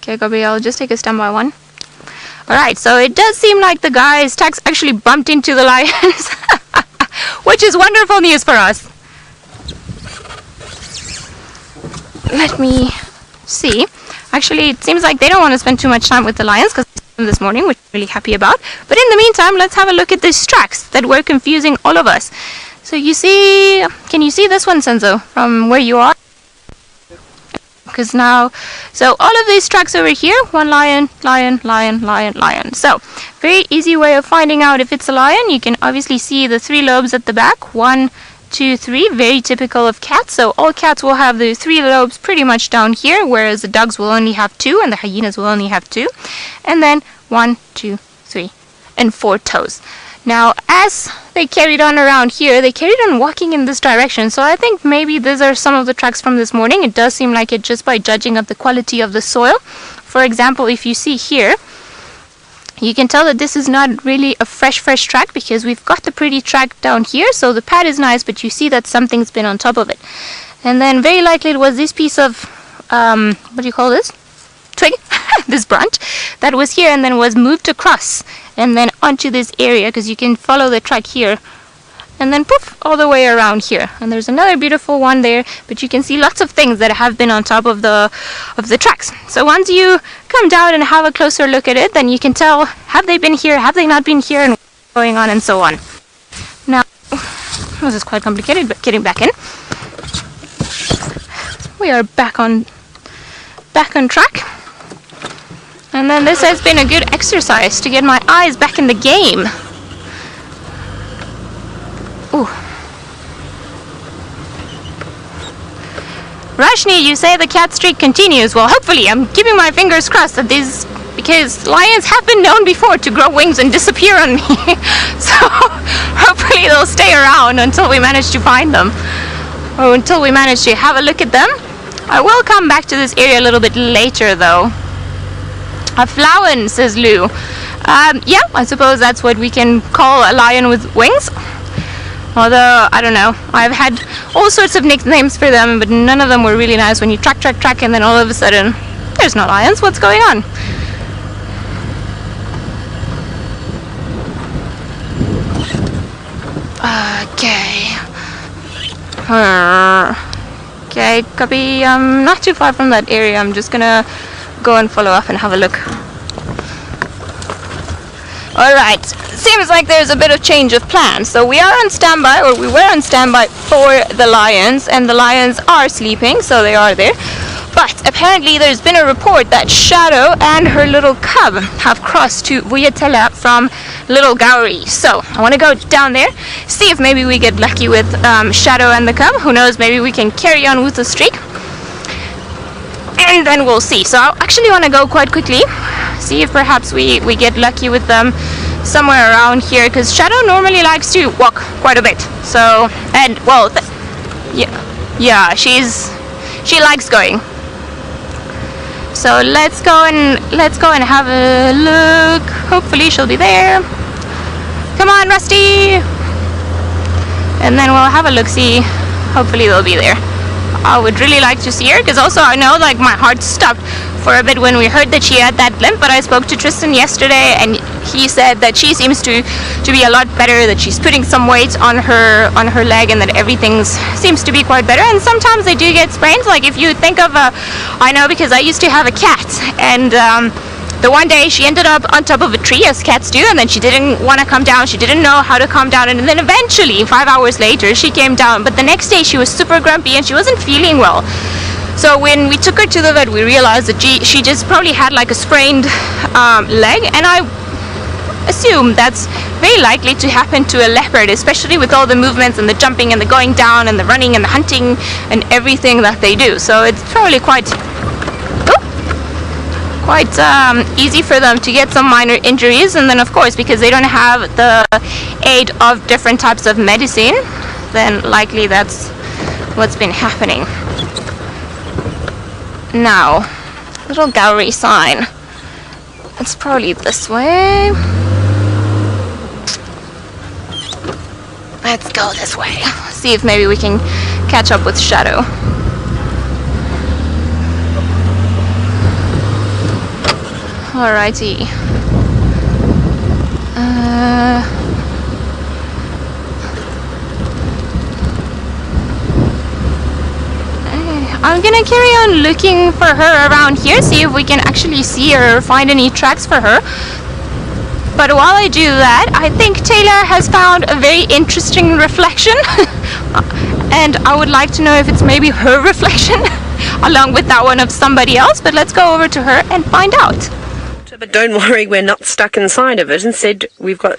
Okay, copy. I'll just take a standby one. Alright, so it does seem like the guy's tracks actually bumped into the lions, which is wonderful news for us. Let me see. Actually, it seems like they don't want to spend too much time with the lions because this morning, which I'm really happy about. But in the meantime, let's have a look at these tracks that were confusing all of us. So you see, can you see this one, Senzo, from where you are? Because now, so all of these tracks over here, one lion, lion, lion, lion, lion. So, very easy way of finding out if it's a lion. You can obviously see the 3 lobes at the back, 1, 2, 3, very typical of cats. So all cats will have the 3 lobes pretty much down here, whereas the dogs will only have 2 and the hyenas will only have 2. And then 1, 2, 3, and 4 toes. Now, as they carried on around here, they carried on walking in this direction. So I think maybe these are some of the tracks from this morning. It does seem like it just by judging of the quality of the soil. For example, if you see here, You can tell that this is not really a fresh track because we've got the pretty track down here, so the pad is nice, but you see that something's been on top of it. And then very likely it was this piece of, what do you call this? Twig, this branch, that was here and then was moved across and then onto this area, because you can follow the track here. And then poof, all the way around here. And there's another beautiful one there, but you can see lots of things that have been on top of the tracks. So once you come down and have a closer look at it, then you can tell, have they been here, have they not been here, and what's going on, and so on. Now, this is quite complicated, but getting back in. We are back on track. And then this has been a good exercise to get my eyes back in the game. Ooh. Rashni, you say the cat streak continues. Well, hopefully, I'm keeping my fingers crossed that this, because lions have been known before to grow wings and disappear on me. So hopefully they'll stay around until we manage to find them, or until we manage to have a look at them. I will come back to this area a little bit later, though. A flowen, says Lou. Yeah, I suppose that's what we can call a lion with wings. Although, I don't know, I've had all sorts of nicknames for them, but none of them were really nice. When you track, and then all of a sudden, there's no lions. What's going on? Okay. Okay, copy. I'm not too far from that area. I'm just gonna go and follow up and have a look. Alright, seems like there's a bit of change of plans. So we are on standby, or we were on standby for the lions, and the lions are sleeping, so they are there. But apparently there's been a report that Shadow and her little cub have crossed to Vuyatela from Little Gowrie. So I want to go down there, see if maybe we get lucky with Shadow and the cub. Who knows, maybe we can carry on with the streak. And then we'll see. So I actually want to go quite quickly, see if perhaps we get lucky with them somewhere around here, because Shadow normally likes to walk quite a bit. So, and well, yeah, she likes going. So let's go and have a look. Hopefully she'll be there. Come on, Rusty. And then we'll have a look, see. Hopefully they'll be there. I would really like to see her, because also I know, like, my heart stopped for a bit when we heard that she had that limp, but I spoke to Tristan yesterday and he said that she seems to be a lot better, that she's putting some weight on her leg, and that everything seems to be quite better. And sometimes they do get sprains, like if you think of I know, because I used to have a cat, and the one day she ended up on top of a tree, as cats do, and then she didn't want to come down. She didn't know how to come down, and then eventually 5 hours later she came down, but the next day she was super grumpy and she wasn't feeling well. So when we took her to the vet, we realized that she just probably had like a sprained leg, and I assume that's very likely to happen to a leopard, especially with all the movements and the jumping and the going down and the running and the hunting and everything that they do. So it's probably quite easy for them to get some minor injuries. And then of course, because they don't have the aid of different types of medicine, then likely that's what's been happening. Now, Little Gowrie sign. It's probably this way. Let's go this way. See if maybe we can catch up with Shadow. Alrighty. I'm gonna carry on looking for her around here, see if we can actually see her or find any tracks for her. But while I do that, I think Tayla has found a very interesting reflection. And I would like to know if it's maybe her reflection along with that one of somebody else. But let's go over to her and find out. But don't worry, we're not stuck inside of it. Instead, we've got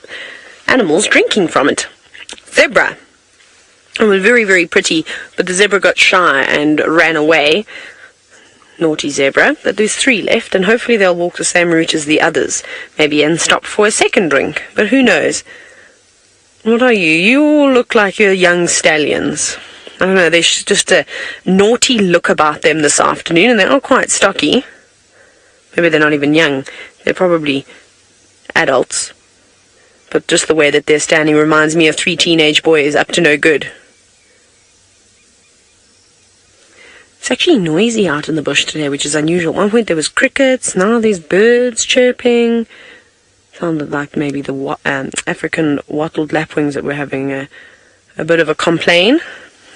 animals drinking from it. Zebra. It was very, very pretty, but the zebra got shy and ran away. Naughty zebra. But there's 3 left, and hopefully they'll walk the same route as the others. Maybe and stop for a second drink, but who knows? What are you? You all look like you're young stallions. I don't know, there's just a naughty look about them this afternoon, and they're not quite stocky. Maybe they're not even young. They're probably adults. But just the way that they're standing reminds me of 3 teenage boys up to no good. It's actually noisy out in the bush today, which is unusual. At one point there was crickets, now there's birds chirping. Sounded like maybe the African wattled lapwings that were having a bit of a complaint.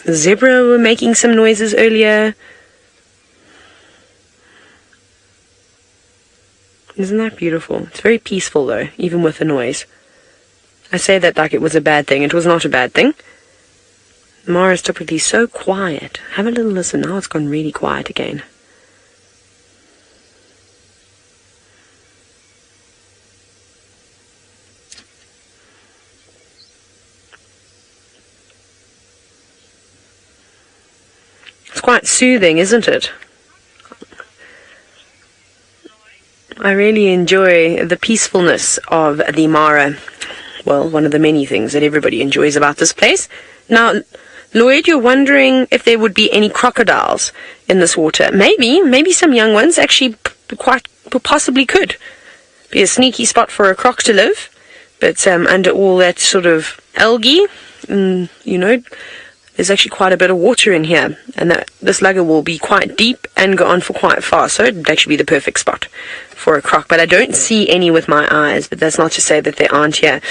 The zebra were making some noises earlier. Isn't that beautiful? It's very peaceful though, even with the noise. I say that like it was a bad thing. It was not a bad thing. Mara is typically so quiet. Have a little listen. Now it's gone really quiet again. It's quite soothing, isn't it? I really enjoy the peacefulness of the Mara. Well, one of the many things that everybody enjoys about this place. Now, Lloyd, you're wondering if there would be any crocodiles in this water. Maybe some young ones actually quite possibly could. Be a sneaky spot for a croc to live. But under all that sort of algae, you know, there's actually quite a bit of water in here. And this lugger will be quite deep and go on for quite far. So it'd actually be the perfect spot for a croc. But I don't see any with my eyes. But that's not to say that there aren't here.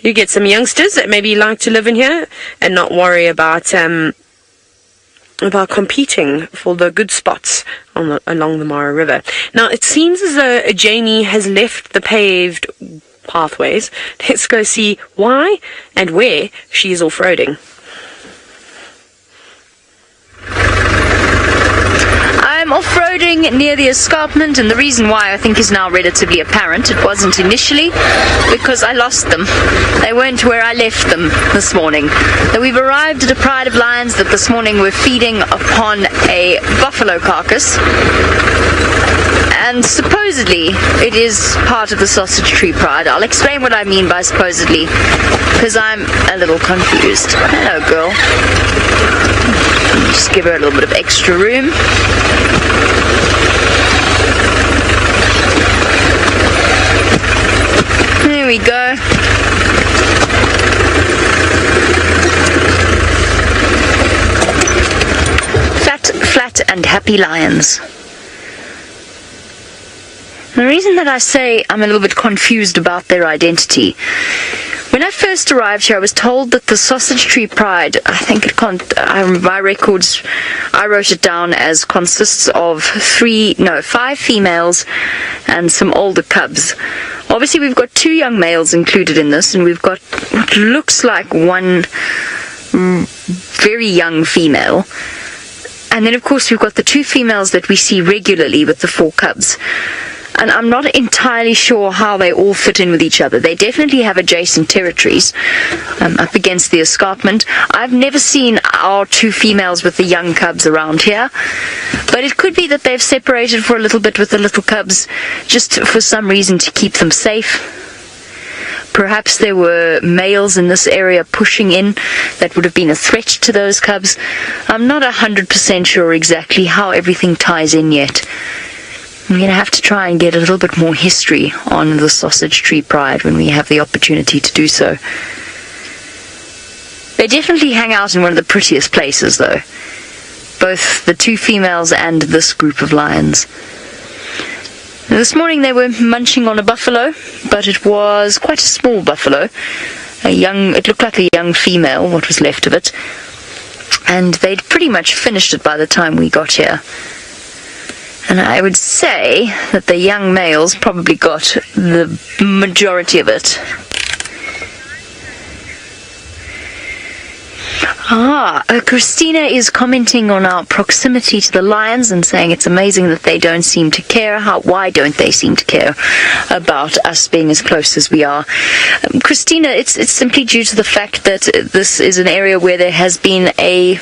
You get some youngsters that maybe like to live in here and not worry about competing for the good spots along the Mara River. Now, it seems as though Jamie has left the paved pathways. Let's go see why and where she is off-roading. I'm off-roading near the escarpment, and the reason why I think is now relatively apparent. It wasn't initially, because I lost them. They weren't where I left them this morning. So we've arrived at a pride of lions that this morning were feeding upon a buffalo carcass. And supposedly it is part of the sausage tree pride. I'll explain what I mean by supposedly, because I'm a little confused. Hello, girl. Just give her a little bit of extra room. There we go. Fat and happy lions. The reason that I say I'm a little bit confused about their identity, when I first arrived here I was told that the Sausage Tree Pride, my records, I wrote it down as consists of 5 females and some older cubs. Obviously we've got 2 young males included in this, and we've got what looks like one very young female. And then of course we've got the 2 females that we see regularly with the 4 cubs. And I'm not entirely sure how they all fit in with each other. They definitely have adjacent territories up against the escarpment. I've never seen our 2 females with the young cubs around here. But it could be that they've separated for a little bit with the little cubs, just for some reason to keep them safe. Perhaps there were males in this area pushing in that would have been a threat to those cubs. I'm not 100% sure exactly how everything ties in yet. I'm going to have to try and get a little bit more history on the Sausage Tree Pride when we have the opportunity to do so. They definitely hang out in one of the prettiest places, though. Both the 2 females and this group of lions. Now, this morning they were munching on a buffalo, but it was quite a small buffalo. It looked like a young female, what was left of it. And they'd pretty much finished it by the time we got here. And I would say that the young males probably got the majority of it. Christina is commenting on our proximity to the lions and saying it's amazing that they don't seem to care. Why don't they seem to care about us being as close as we are? Christina, it's simply due to the fact that this is an area where there has been a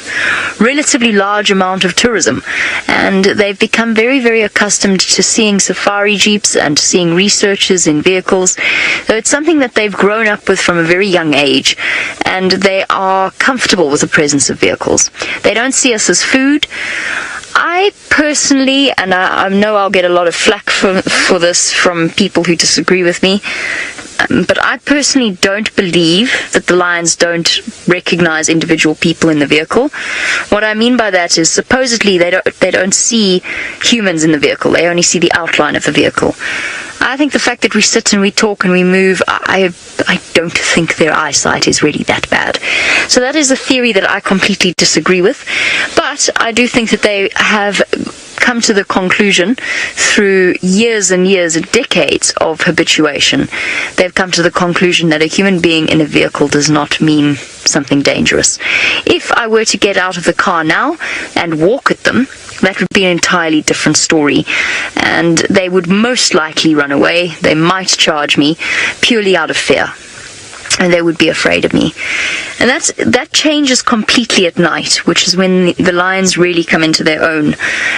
relatively large amount of tourism, and they've become very, very accustomed to seeing safari jeeps and seeing researchers in vehicles. So it's something that they've grown up with from a very young age, and they are comfortable with the presence of vehicles. They don't see us as food. I personally, and I know I'll get a lot of flack for this from people who disagree with me, but I personally don't believe that the lions don't recognize individual people in the vehicle. What I mean by that is supposedly they don't see humans in the vehicle. They only see the outline of the vehicle. I think the fact that we sit and we talk and we move, I don't think their eyesight is really that bad. So that is a theory that I completely disagree with. But I do think that they have come to the conclusion through years and years and decades of habituation. They've come to the conclusion that a human being in a vehicle does not mean something dangerous. If I were to get out of the car now and walk at them, that would be an entirely different story, and they would most likely run away. They might charge me purely out of fear, and they would be afraid of me. And that changes completely at night, which is when the lions really come into their own.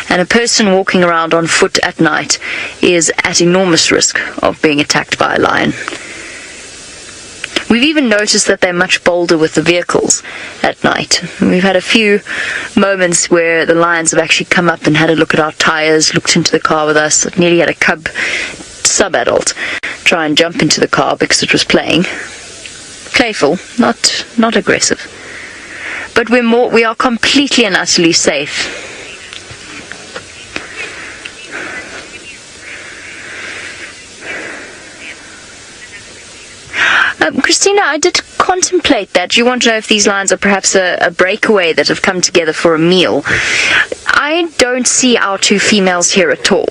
And a person walking around on foot at night is at enormous risk of being attacked by a lion. We've even noticed that they're much bolder with the vehicles at night. We've had a few moments where the lions have actually come up and had a look at our tires, looked into the car with us. I've nearly had a cub sub-adult try and jump into the car because it was playing. Playful, not aggressive. But we are completely and utterly safe. Christina, I did contemplate that. Do you want to know if these lions are perhaps a breakaway that have come together for a meal? I don't see our two females here at all.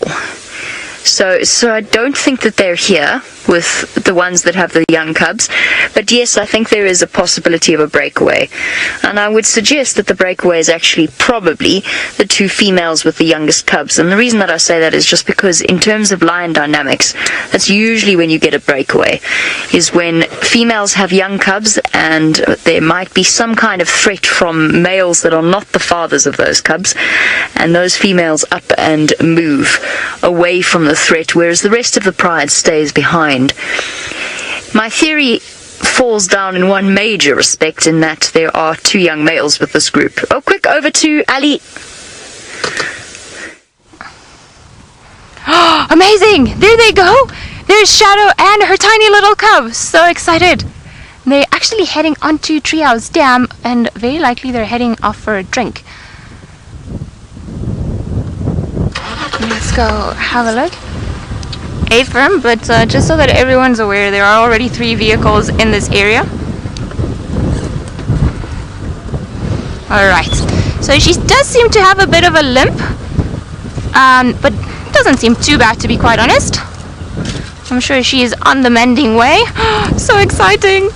So I don't think that they're here with the ones that have the young cubs. But yes, I think there is a possibility of a breakaway. And I would suggest that the breakaway is actually probably the two females with the youngest cubs. And the reason that I say that is just because in terms of lion dynamics, that's usually when you get a breakaway, is when females have young cubs and there might be some kind of threat from males that are not the fathers of those cubs, and those females up and move away from the threat, whereas the rest of the pride stays behind. My theory falls down in one major respect, in that there are two young males with this group. Oh, quick, over to Ali. Amazing! There they go! There's Shadow and her tiny little cub. So excited. They're actually heading onto Treehouse Dam, and very likely they're heading off for a drink. Let's go have a look. A firm, but just so that everyone's aware, there are already 3 vehicles in this area. Alright, so she does seem to have a bit of a limp, but doesn't seem too bad, to be quite honest. I'm sure she is on the mending way. So exciting!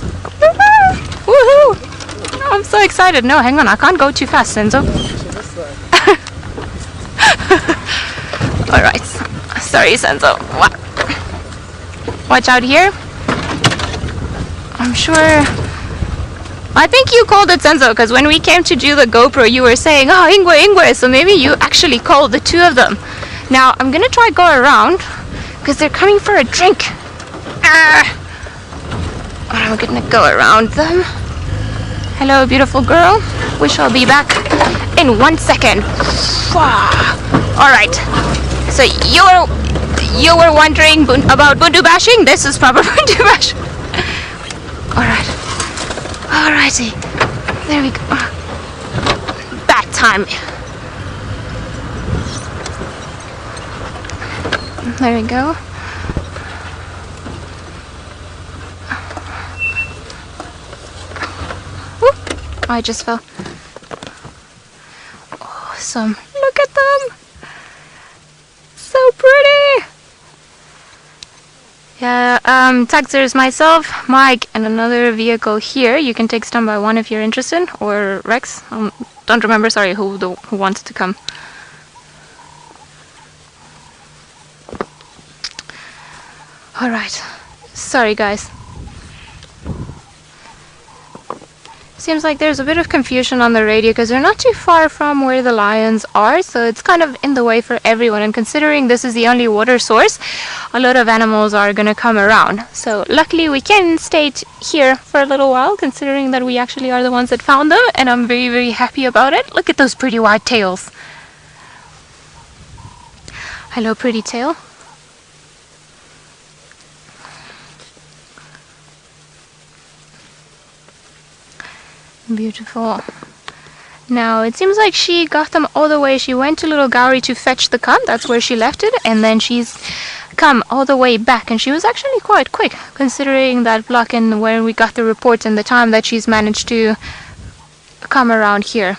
Woohoo! I'm so excited. No, hang on, I can't go too fast, Senzo. Alright, sorry Senzo. Watch out here. I'm sure... I think you called it Senzo, because when we came to do the GoPro you were saying, oh, Ingwe, so maybe you actually called the 2 of them. Now, I'm gonna try go around, because they're coming for a drink. I'm gonna go around them. Hello, beautiful girl. Wish I'll be back in 1 second. Alright, so you were wondering about Bundu bashing? This is proper Bundu bash. Alright. Alrighty. There we go. That time. There we go. Whoop. I just fell. Awesome. Look at them. So pretty. Yeah, there's myself, Mike, and another vehicle here. You can take standby 1 if you're interested, or Rex. Don't remember, sorry, who wanted to come. Alright, sorry guys. Seems like there's a bit of confusion on the radio because they're not too far from where the lions are, so it's kind of in the way for everyone, and considering this is the only water source, a lot of animals are gonna come around. So luckily we can stay here for a little while, considering that we actually are the ones that found them, and I'm very, very happy about it. Look at those pretty white tails. Hello, pretty tail. Beautiful. Now, it seems like she got them all the way. She went to Little Gowrie to fetch the cub. That's where she left it. And then she's come all the way back. And she was actually quite quick, considering that block and where we got the reports and the time that she's managed to come around here.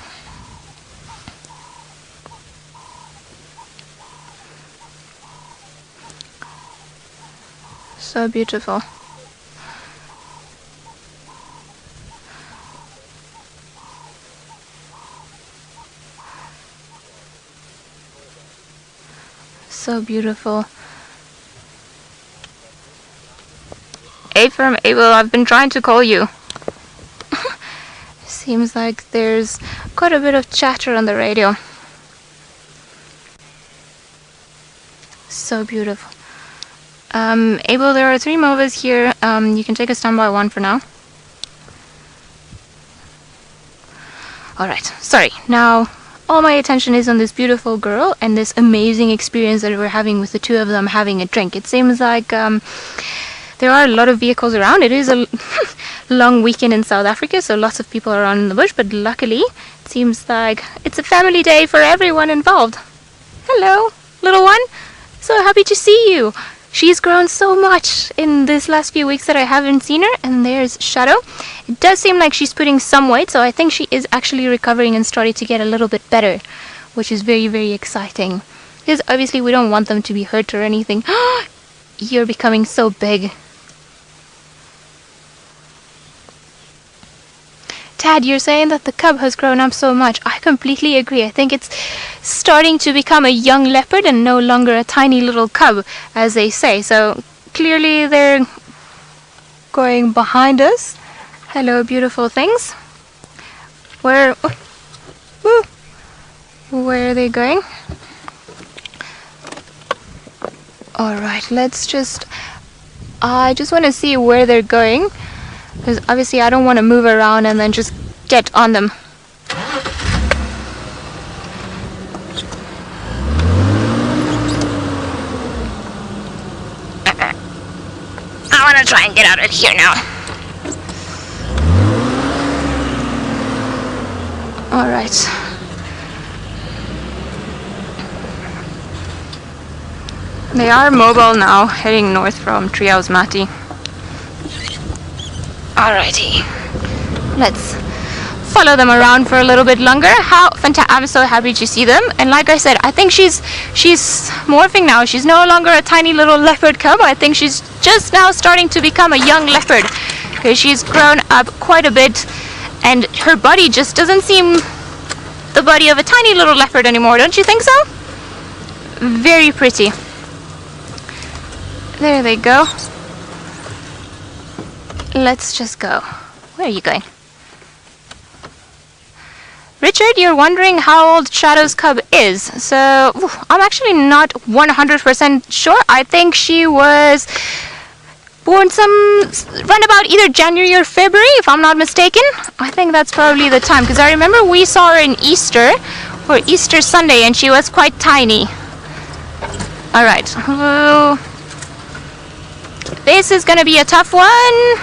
So beautiful. So beautiful. Abel, I've been trying to call you. Seems like there's quite a bit of chatter on the radio. So beautiful. Abel, there are 3 movers here. You can take a standby 1 for now. Alright, sorry. Now, all my attention is on this beautiful girl and this amazing experience that we're having with the 2 of them having a drink. It seems like there are a lot of vehicles around. It is a long weekend in South Africa, so lots of people are around in the bush, but luckily it seems like it's a family day for everyone involved. Hello, little one. So happy to see you. She's grown so much in this last few weeks that I haven't seen her. And there's Shadow. It does seem like she's putting some weight, so I think she is actually recovering and starting to get a little bit better, which is very, very exciting. Because obviously we don't want them to be hurt or anything. You're becoming so big. Tad, you're saying that the cub has grown up so much. I completely agree. I think it's starting to become a young leopard and no longer a tiny little cub, as they say. So clearly they're going behind us. Hello, beautiful things. Where are they going? Alright, I just want to see where they're going, because obviously I don't want to move around and then just get on them. I want to try and get out of here now. Alright. They are mobile now, heading north from Treehouse Mati. Alrighty. Let's follow them around for a little bit longer. How fantastic. I'm so happy to see them. And like I said, I think she's morphing now. She's no longer a tiny little leopard cub. I think she's just now starting to become a young leopard, because she's grown up quite a bit and her body just doesn't seem the body of a tiny little leopard anymore. Don't you think so? Very pretty. There they go. Let's just go. Where are you going? Richard, you're wondering how old Shadow's cub is. So, I'm actually not 100% sure. I think she was born run about either January or February, if I'm not mistaken. I think that's probably the time, because I remember we saw her in Easter, or Easter Sunday, and she was quite tiny. Alright. This is gonna be a tough one.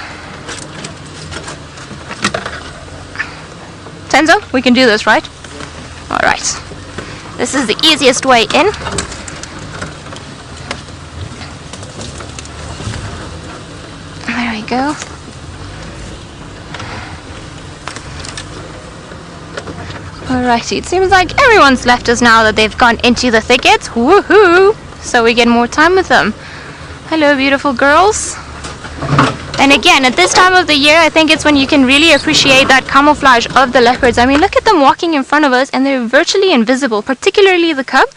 Tenzo, we can do this, right? Alright. This is the easiest way in. There we go. Alrighty, it seems like everyone's left us now that they've gone into the thickets. Woohoo! So we get more time with them. Hello, beautiful girls. And again, at this time of the year, I think it's when you can really appreciate that camouflage of the leopards. I mean, look at them walking in front of us, and they're virtually invisible, particularly the cub.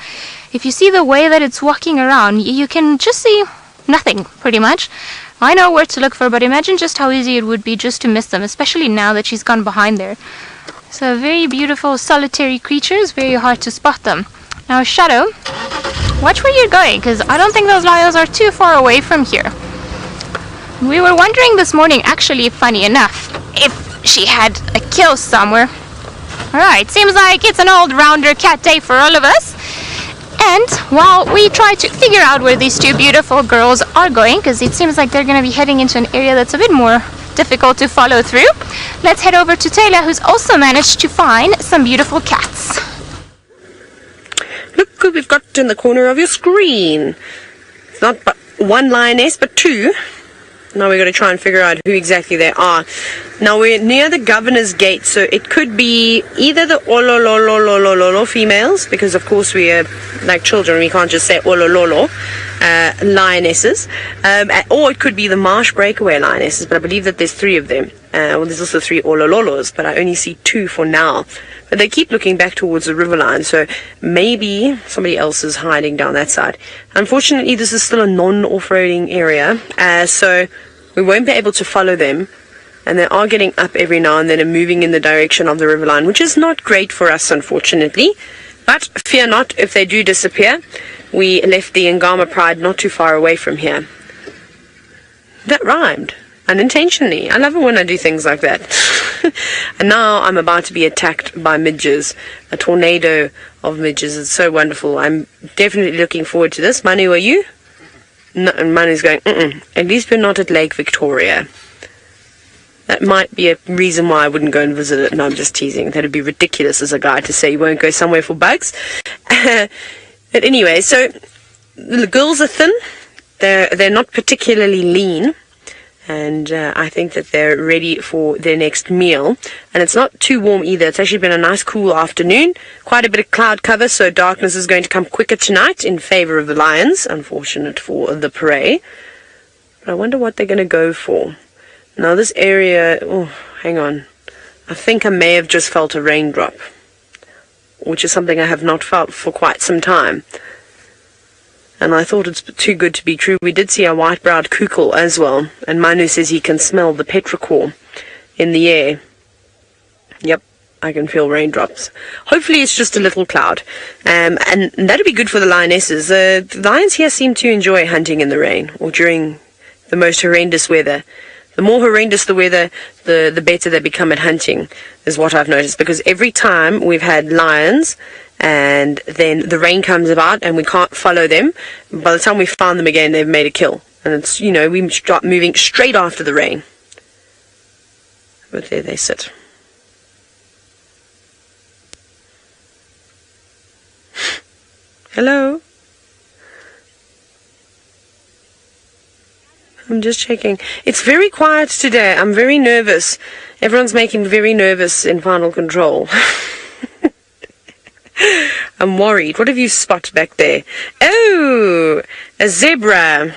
If you see the way that it's walking around, you can just see nothing, pretty much. I know where to look for, but imagine just how easy it would be just to miss them, especially now that she's gone behind there. So very beautiful, solitary creatures, very hard to spot them. Now, Shadow, watch where you're going, because I don't think those lions are too far away from here. We were wondering this morning, actually, funny enough, if she had a kill somewhere. Alright, seems like it's an old rounder cat day for all of us. And while we try to figure out where these two beautiful girls are going, because it seems like they're going to be heading into an area that's a bit more difficult to follow through, let's head over to Tayla, who's also managed to find some beautiful cats. Look who we've got in the corner of your screen. It's not but one lioness, but two. Now we're going to try and figure out who exactly they are. Now we're near the governor's gate, so it could be either the ololololololo females, because of course we are like children, we can't just say olololo, lionesses, or it could be the marsh breakaway lionesses, but I believe that there's three of them. Well, there's also three olololos, but I only see two for now. But they keep looking back towards the riverline, so maybe somebody else is hiding down that side. Unfortunately, this is still a non-off-roading area, so we won't be able to follow them. And they are getting up every now and then and moving in the direction of the riverline, which is not great for us, unfortunately. But fear not, if they do disappear. We left the Angama pride not too far away from here. That rhymed. Unintentionally. I love it when I do things like that. And now I'm about to be attacked by midges. A tornado of midges. It's so wonderful. I'm definitely looking forward to this. Manu, are you? No, and Manu's going, At least we're not at Lake Victoria. That might be a reason why I wouldn't go and visit it. No, I'm just teasing. That'd be ridiculous as a guy to say you won't go somewhere for bugs. But anyway, so the girls are thin. They're not particularly lean. And I think that they're ready for their next meal. And it's not too warm either. It's actually been a nice cool afternoon. Quite a bit of cloud cover, so darkness is going to come quicker tonight in favor of the lions. Unfortunate for the prey. But I wonder what they're going to go for. Now this area... Oh, hang on. I think I may have just felt a raindrop. Which is something I have not felt for quite some time. And I thought it's too good to be true. We did see a white-browed kukul as well. And Manu says he can smell the petrichor in the air. Yep, I can feel raindrops. Hopefully it's just a little cloud. And that'd be good for the lionesses. The lions here seem to enjoy hunting in the rain or during the most horrendous weather. The more horrendous the weather, the better they become at hunting, is what I've noticed. Because every time we've had lions... and then the rain comes about and we can't follow them. By the time we found them again, they've made a kill. And it's, you know, we start moving straight after the rain. But there they sit. Hello? I'm just checking. It's very quiet today. I'm very nervous. Everyone's making me very nervous in Final Control. I'm worried. What have you spotted back there? Oh, a zebra.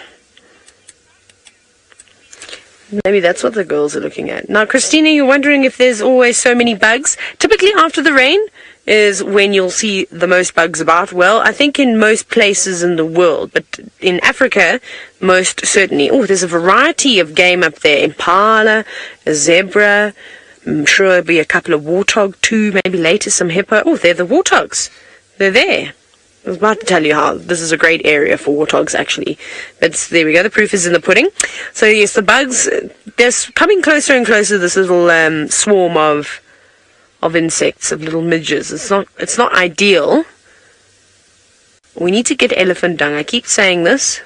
Maybe that's what the girls are looking at. Now, Christina, you're wondering if there's always so many bugs. Typically after the rain is when you'll see the most bugs about. Well, I think in most places in the world, but in Africa, most certainly. Oh, there's a variety of game up there. Impala, a zebra. I'm sure there'll be a couple of warthog too, maybe later some hippo. Oh, they're the warthogs. They're there. I was about to tell you how this is a great area for warthogs, actually. But there we go, the proof is in the pudding. So yes, the bugs, they're coming closer and closer, this little swarm of insects, of little midges. It's not ideal. We need to get elephant dung. I keep saying this.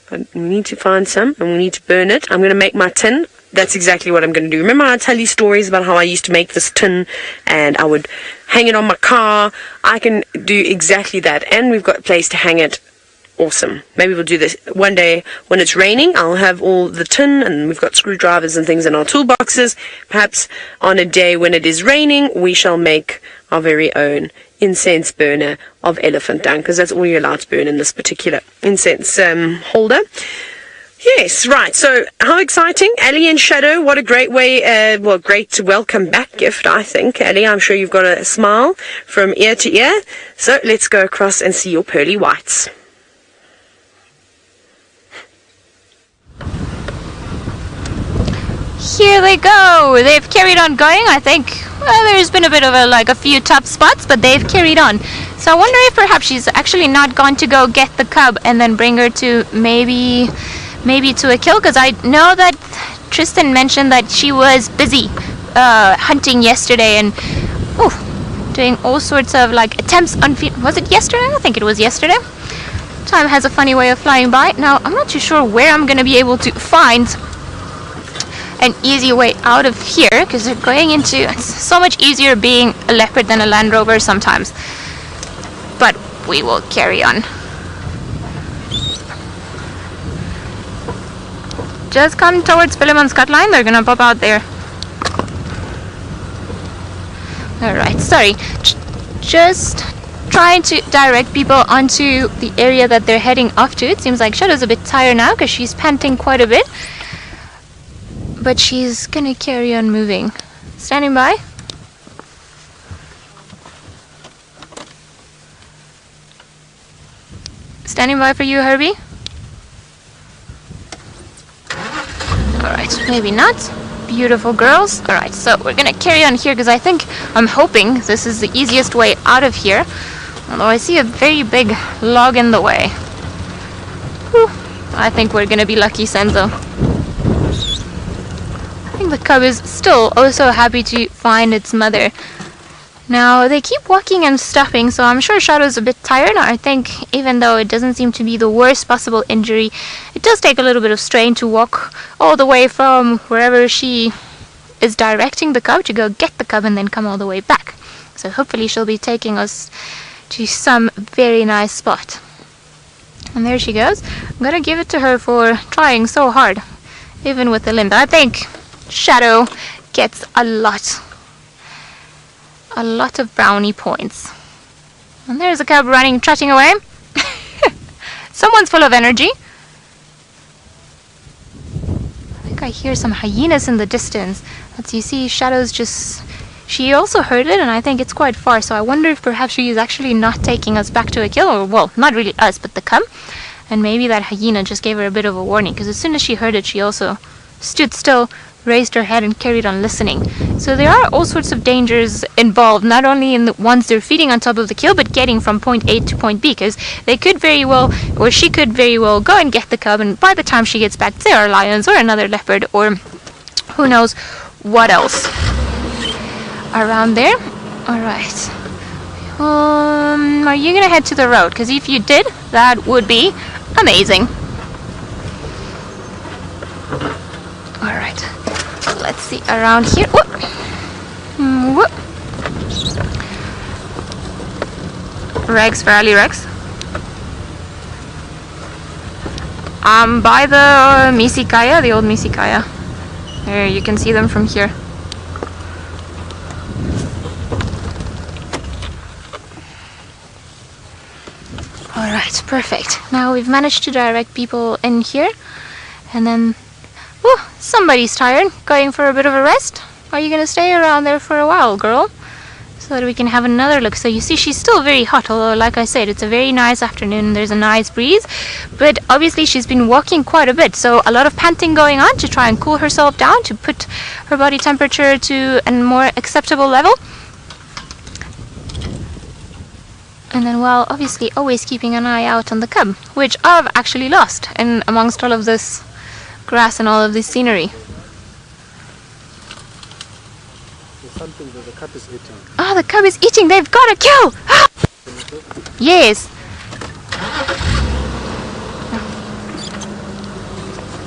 But we need to find some, and we need to burn it. I'm going to make my tin. That's exactly what I'm going to do. Remember I tell you stories about how I used to make this tin and I would hang it on my car? I can do exactly that. And we've got a place to hang it. Awesome. Maybe we'll do this one day when it's raining. I'll have all the tin and we've got screwdrivers and things in our toolboxes. Perhaps on a day when it is raining, we shall make our very own incense burner of elephant dung, because that's all you're allowed to burn in this particular incense holder. Yes, right. So, how exciting. Ali and Shadow, what a great way, great welcome back gift, I think. Ali, I'm sure you've got a smile from ear to ear. So, let's go across and see your pearly whites. Here they go. They've carried on going, I think. Well, there's been a bit of a few tough spots, but they've carried on. So I wonder if perhaps she's actually not gone to go get the cub and then bring her to maybe to a kill, because I know that Tristan mentioned that she was busy hunting yesterday, and doing all sorts of like attempts on was it yesterday? I think it was yesterday. Time has a funny way of flying by. Now I'm not too sure where I'm gonna be able to find an easy way out of here, because they're going into, it's so much easier being a Leopard than a Land Rover sometimes, but we will carry on. Just come towards Philemon's cut line, they're gonna pop out there. Alright, sorry, just trying to direct people onto the area that they're heading off to. It seems like Shadow's a bit tired now because she's panting quite a bit, but she's gonna carry on moving. Standing by. Standing by for you, Herbie. Alright, maybe not. Beautiful girls. Alright, so we're gonna carry on here because I'm hoping this is the easiest way out of here. Although I see a very big log in the way. Whew. I think we're gonna be lucky, Senzo. I think the cub is still also happy to find its mother. Now they keep walking and stopping, so I'm sure Shadow's a bit tired. I think even though it doesn't seem to be the worst possible injury, it does take a little bit of strain to walk all the way from wherever she is directing the cub to go get the cub and then come all the way back. So hopefully she'll be taking us to some very nice spot. And there she goes. I'm gonna give it to her for trying so hard, even with the limp. I think Shadow gets a lot of brownie points. And there's a cub running, trotting away. Someone's full of energy. I think I hear some hyenas in the distance. As you see, Shadow's just... She also heard it, and I think it's quite far, so I wonder if perhaps she is actually not taking us back to a kill, or, well, not really us, but the cub. And maybe that hyena just gave her a bit of a warning, because as soon as she heard it, she also stood still, raised her head, and carried on listening. So there are all sorts of dangers involved, not only in the ones they're feeding on top of the kill, but getting from point A to point B, because they could very well, or she could very well go and get the cub, and by the time she gets back, there are lions, or another leopard, or who knows what else around there. Alright. Are you gonna head to the road? Because if you did, that would be amazing. Alright. Let's see around here. Whoop. Whoop. Rex, Rally Rex. By the Misikaya, the old Misikaya. There, you can see them from here. Alright, perfect. Now we've managed to direct people in here. And then, oh, somebody's tired. Going for a bit of a rest? Are you going to stay around there for a while, girl? So that we can have another look. So you see, she's still very hot, although like I said, it's a very nice afternoon. There's a nice breeze. But obviously she's been walking quite a bit. So a lot of panting going on to try and cool herself down, to put her body temperature to a more acceptable level. And then, well, obviously always keeping an eye out on the cub, which I've actually lost in amongst all of this grass and all of this scenery. There's something that the cub is eating. Oh, the cub is eating! They've got to kill! Yes.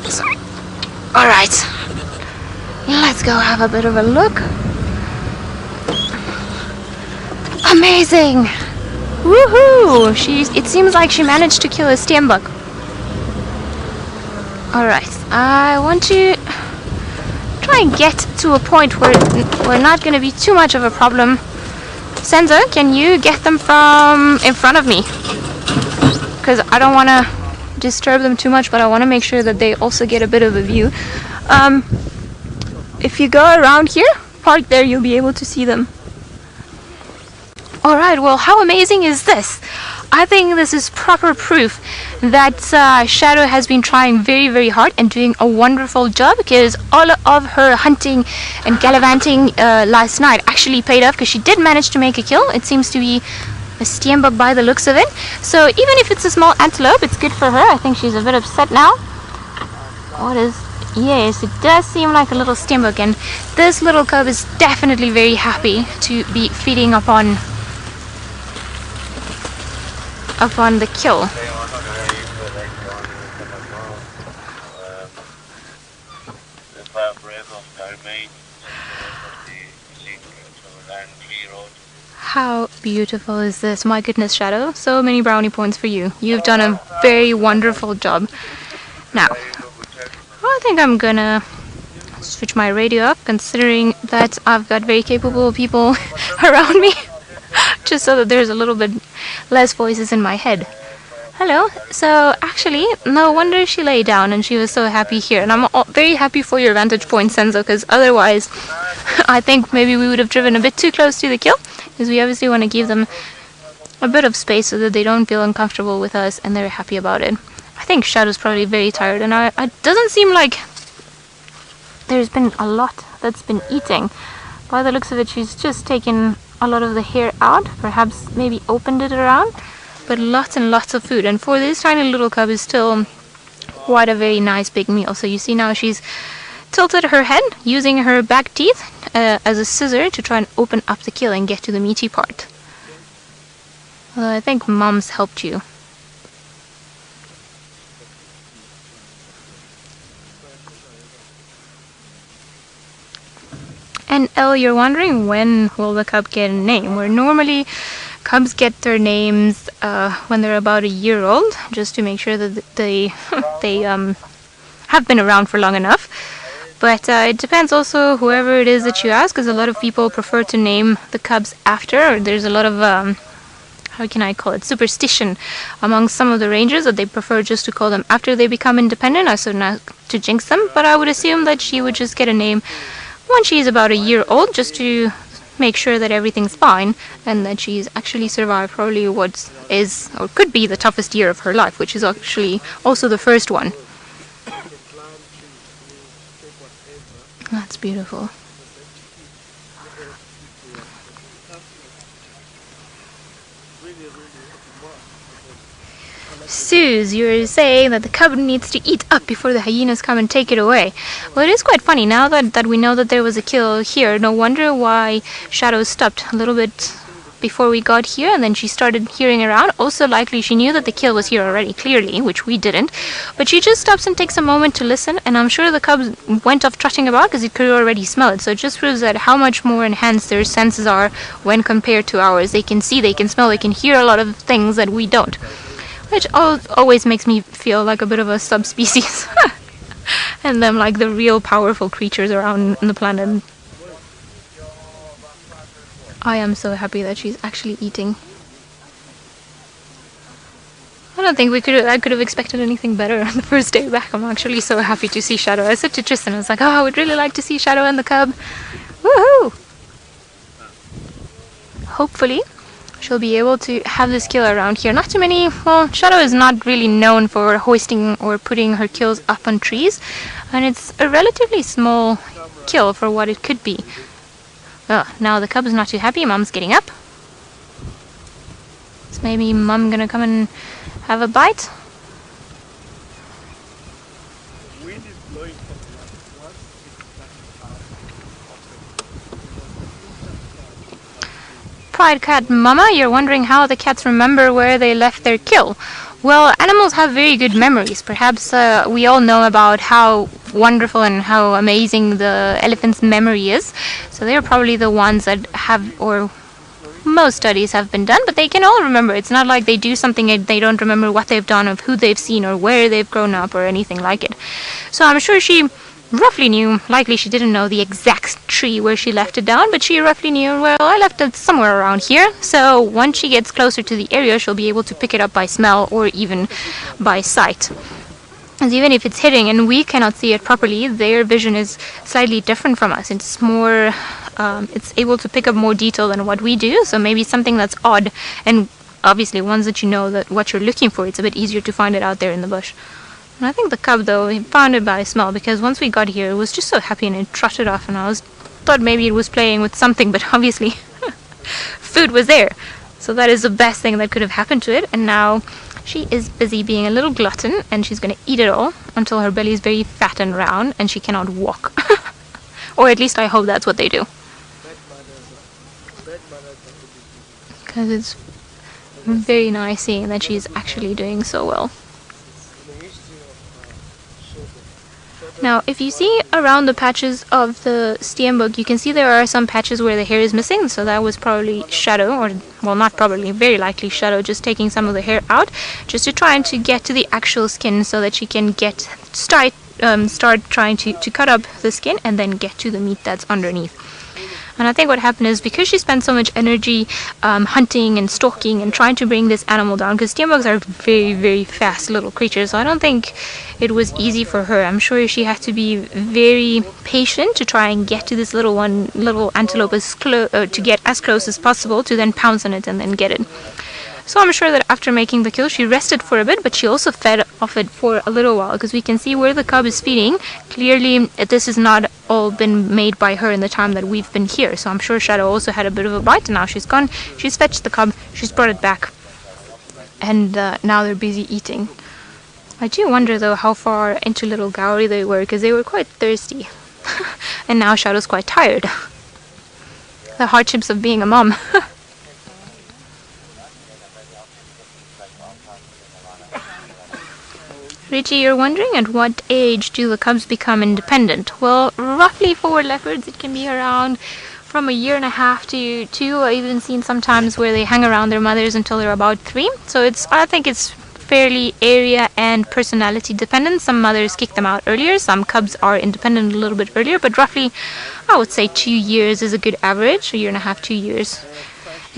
Sorry. Alright. Let's go have a bit of a look. Amazing! Woohoo! It seems like she managed to kill a steenbok. Alright, I want to try and get to a point where we're not going to be too much of a problem. Senzo, can you get them from in front of me? Because I don't want to disturb them too much, but I want to make sure that they also get a bit of a view. If you go around here, park there, you'll be able to see them. Alright, well, how amazing is this? I think this is proper proof that Shadow has been trying very, very hard and doing a wonderful job, because all of her hunting and gallivanting last night actually paid off, because she did manage to make a kill. It seems to be a steenbok by the looks of it. So even if it's a small antelope, it's good for her. I think she's a bit upset now. What is... Yes, it does seem like a little steenbok, and this little cub is definitely very happy to be feeding upon the kill. How beautiful is this? My goodness, Shadow. So many brownie points for you. You've done a very wonderful job. Now, I think I'm gonna switch my radio up, considering that I've got very capable people around me, just so that there's a little bit less voices in my head. Hello. So actually, no wonder she lay down and she was so happy here. And I'm very happy for your vantage point, Senzo, because otherwise I think maybe we would have driven a bit too close to the kill, because we obviously want to give them a bit of space so that they don't feel uncomfortable with us and they're happy about it. I think Shadow's probably very tired, and it doesn't seem like there's been a lot that's been eating. By the looks of it, she's just taken a lot of the hair out, perhaps maybe opened it around, but lots and lots of food. And for this tiny little cub is still quite a very nice big meal. So you see now she's tilted her head using her back teeth as a scissor to try and open up the kill and get to the meaty part. Although I think Mom's helped you. And Elle, you're wondering when will the cub get a name? Where normally cubs get their names when they're about a year old, just to make sure that they have been around for long enough. But it depends also whoever it is that you ask, because a lot of people prefer to name the cubs after. Or there's a lot of how can I call it, superstition among some of the rangers that they prefer just to call them after they become independent, so not to jinx them. But I would assume that she would just get a name when she's about a year old, just to make sure that everything's fine and that she's actually survived probably what is or could be the toughest year of her life, which is actually also the first one. That's beautiful. Suze, you're saying that the cub needs to eat up before the hyenas come and take it away. Well, it is quite funny now that we know that there was a kill here. No wonder why Shadow stopped a little bit before we got here, and then she started hearing around. Also likely she knew that the kill was here already, clearly, which we didn't. But she just stops and takes a moment to listen, and I'm sure the cubs went off trotting about because it could already smell it. So it just proves that how much more enhanced their senses are when compared to ours. They can see, they can smell, they can hear a lot of things that we don't. Which always makes me feel like a bit of a subspecies. And them like the real powerful creatures around the planet. I am so happy that she's actually eating. I don't think I could have expected anything better on the first day back. I'm actually so happy to see Shadow. I said to Tristan, I was like, oh, I would really like to see Shadow and the cub. Woohoo! Hopefully she'll be able to have this kill around here. Not too many. Well, Shadow is not really known for hoisting or putting her kills up on trees, and it's a relatively small kill for what it could be. Oh, now the cub is not too happy. Mom's getting up. Is maybe Mom gonna come and have a bite? Pride Cat Mama, you're wondering how the cats remember where they left their kill. Well, animals have very good memories. Perhaps we all know about how wonderful and how amazing the elephant's memory is. So they're probably the ones that have, or most studies have been done, but they can all remember. It's not like they do something and they don't remember what they've done, of who they've seen, or where they've grown up, or anything like it. So I'm sure she roughly knew. Likely she didn't know the exact tree where she left it down, but she roughly knew, well, I left it somewhere around here. So once she gets closer to the area, she'll be able to pick it up by smell or even by sight. And even if it's hitting and we cannot see it properly, their vision is slightly different from us. It's more, it's able to pick up more detail than what we do. So maybe something that's odd, and obviously ones that you know that what you're looking for, it's a bit easier to find it out there in the bush. And I think the cub, though, he found it by smell, because once we got here, it was just so happy and it trotted off, and I thought maybe it was playing with something, but obviously food was there. So that is the best thing that could have happened to it. And now She is busy being a little glutton, and she's going to eat it all until her belly is very fat and round and she cannot walk. Or at least I hope that's what they do. Because it's very nice seeing that she's actually doing so well. Now, if you see around the patches of the steenbok, you can see there are some patches where the hair is missing, so that was probably Shadow, or, well, not probably, very likely Shadow, just taking some of the hair out, just to try and to get to the actual skin so that she can start trying to cut up the skin and then get to the meat that's underneath. And I think what happened is because she spent so much energy hunting and stalking and trying to bring this animal down, because steenboks are very, very fast little creatures, so I don't think it was easy for her. I'm sure she had to be very patient to try and get to this little antelope to get as close as possible to then pounce on it and then get it. So I'm sure that after making the kill, she rested for a bit, but she also fed off it for a little while, because we can see where the cub is feeding. Clearly, this has not all been made by her in the time that we've been here. So I'm sure Shadow also had a bit of a bite, and now she's gone. She's fetched the cub, she's brought it back, and now they're busy eating. I do wonder, though, how far into Little Gowrie they were, because they were quite thirsty. And now Shadow's quite tired. The hardships of being a mom. Richie, you're wondering at what age do the cubs become independent? Well, roughly for leopards it can be around from 1.5 years to 2. I've even seen sometimes where they hang around their mothers until they're about 3. So I think it's fairly area and personality dependent. Some mothers kick them out earlier, some cubs are independent a little bit earlier, but roughly I would say 2 years is a good average, 1.5 years, 2 years.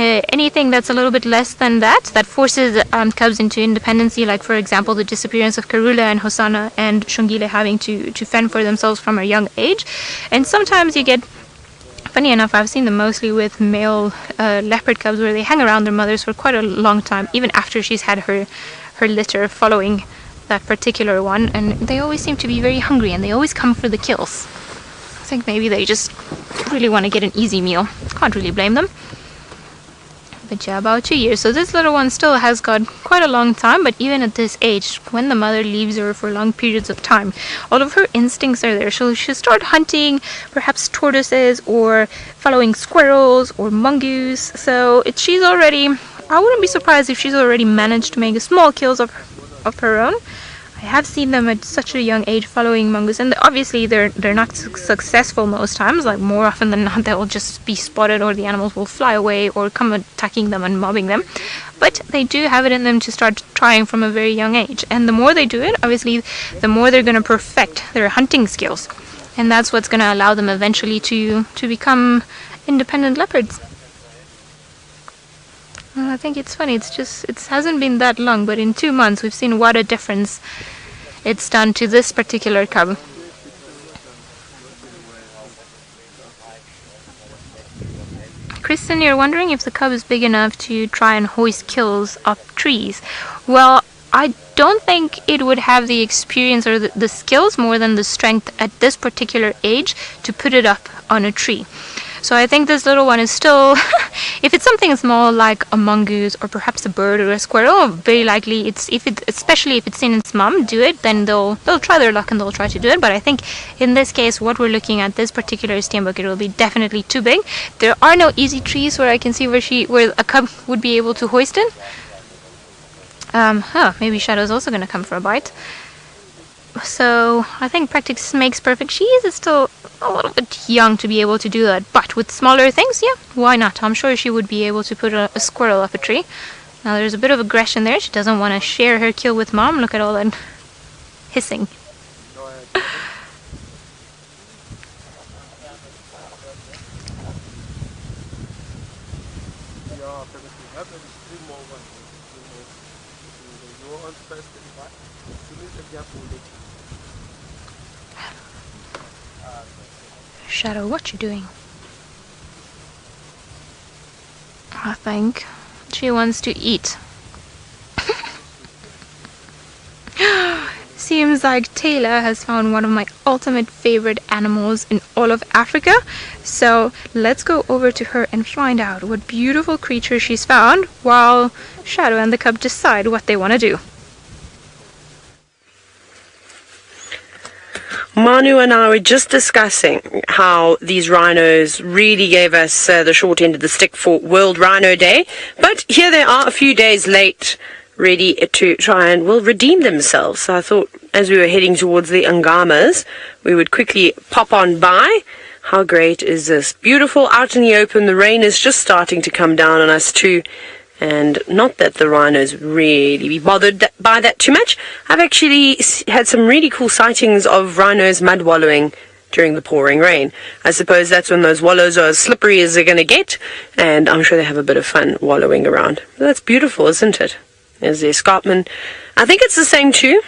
Anything that's a little bit less than that forces cubs into independency, like for example the disappearance of Karula and Hosanna and Shungile having to fend for themselves from a young age. And sometimes you get, funny enough, I've seen them mostly with male leopard cubs where they hang around their mothers for quite a long time, even after she's had her litter following that particular one, and they always seem to be very hungry and they always come for the kills. I think maybe they just really want to get an easy meal. Can't really blame them. But yeah, about 2 years. So this little one still has got quite a long time, but even at this age, when the mother leaves her for long periods of time, all of her instincts are there. She'll start hunting perhaps tortoises or following squirrels or mongoose. So she's already, I wouldn't be surprised if she's already managed to make small kills of her own. I have seen them at such a young age following mongoose, and obviously they're not successful most times. Like more often than not, they will just be spotted, or the animals will fly away or come attacking them and mobbing them. But they do have it in them to start trying from a very young age, and the more they do it, obviously, the more they're going to perfect their hunting skills, and that's what's going to allow them eventually to become independent leopards. I think it's funny, it hasn't been that long, but in 2 months we've seen what a difference it's done to this particular cub. Kristen, you're wondering if the cub is big enough to try and hoist kills up trees. Well, I don't think it would have the experience or the skills more than the strength at this particular age to put it up on a tree. So I think this little one is still, if it's something small like a mongoose or perhaps a bird or a squirrel, very likely especially if it's seen its mom do it, then they'll try their luck and they'll try to do it. But I think in this case, what we're looking at, this particular steenbok, it will be definitely too big. There are no easy trees where I can see where a cub would be able to hoist in. Maybe Shadow's also going to come for a bite. So I think practice makes perfect. She is still a little bit young to be able to do that, but with smaller things, yeah, why not? I'm sure she would be able to put a squirrel up a tree. Now there's a bit of aggression there. She doesn't want to share her kill with mom. Look at all that hissing. Shadow, what you doing? I think she wants to eat. seems like Tayla has found one of my ultimate favorite animals in all of Africa. So let's go over to her and find out what beautiful creature she's found while Shadow and the cub decide what they want to do. Manu and I were just discussing how these rhinos really gave us the short end of the stick for World Rhino Day, but here they are a few days late, ready to try and, well, redeem themselves. So I thought as we were heading towards the Angamas, we would quickly pop on by. How great is this? Beautiful out in the open. The rain is just starting to come down on us too. And not that the rhinos really be bothered by that too much. I've actually had some really cool sightings of rhinos mud wallowing during the pouring rain. I suppose that's when those wallows are as slippery as they're going to get, and I'm sure they have a bit of fun wallowing around. But that's beautiful, isn't it? There's the escarpment. I think it's the same too.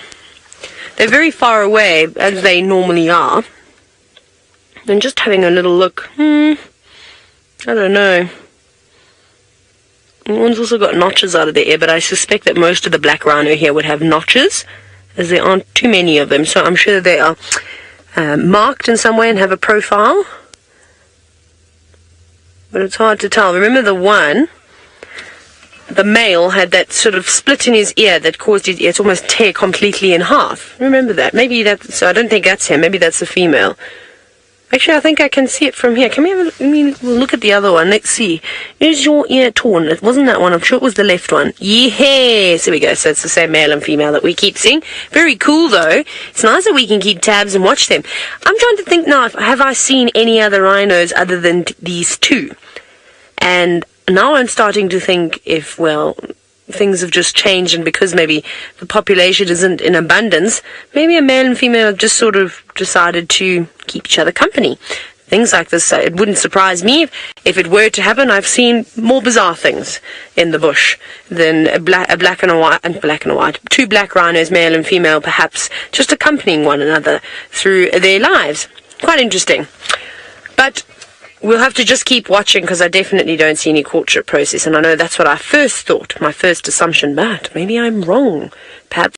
They're very far away, as they normally are. And just having a little look. I don't know. One's also got notches out of the ear, but I suspect that most of the black rhino here would have notches, as there aren't too many of them. So I'm sure they are marked in some way and have a profile. But it's hard to tell. Remember the one, the male had that sort of split in his ear that caused his ear to almost tear completely in half. Remember that? Maybe that's, so I don't think that's him. Maybe that's the female. Actually, I think I can see it from here. Can we have we'll look at the other one. Let's see. Is your ear torn? It wasn't that one. I'm sure it was the left one. Yes, there we go. So it's the same male and female that we keep seeing. Very cool, though. It's nice that we can keep tabs and watch them. I'm trying to think now, have I seen any other rhinos other than these two? And now I'm starting to think if, well, things have just changed, and because maybe the population isn't in abundance, maybe a male and female have just sort of decided to keep each other company. Things like this, it wouldn't surprise me if it were to happen. I've seen more bizarre things in the bush than a black and a white, two black rhinos, male and female, perhaps just accompanying one another through their lives. Quite interesting. But we'll have to just keep watching, because I definitely don't see any courtship process, and I know that's what I first thought, my first assumption, but maybe I'm wrong. Perhaps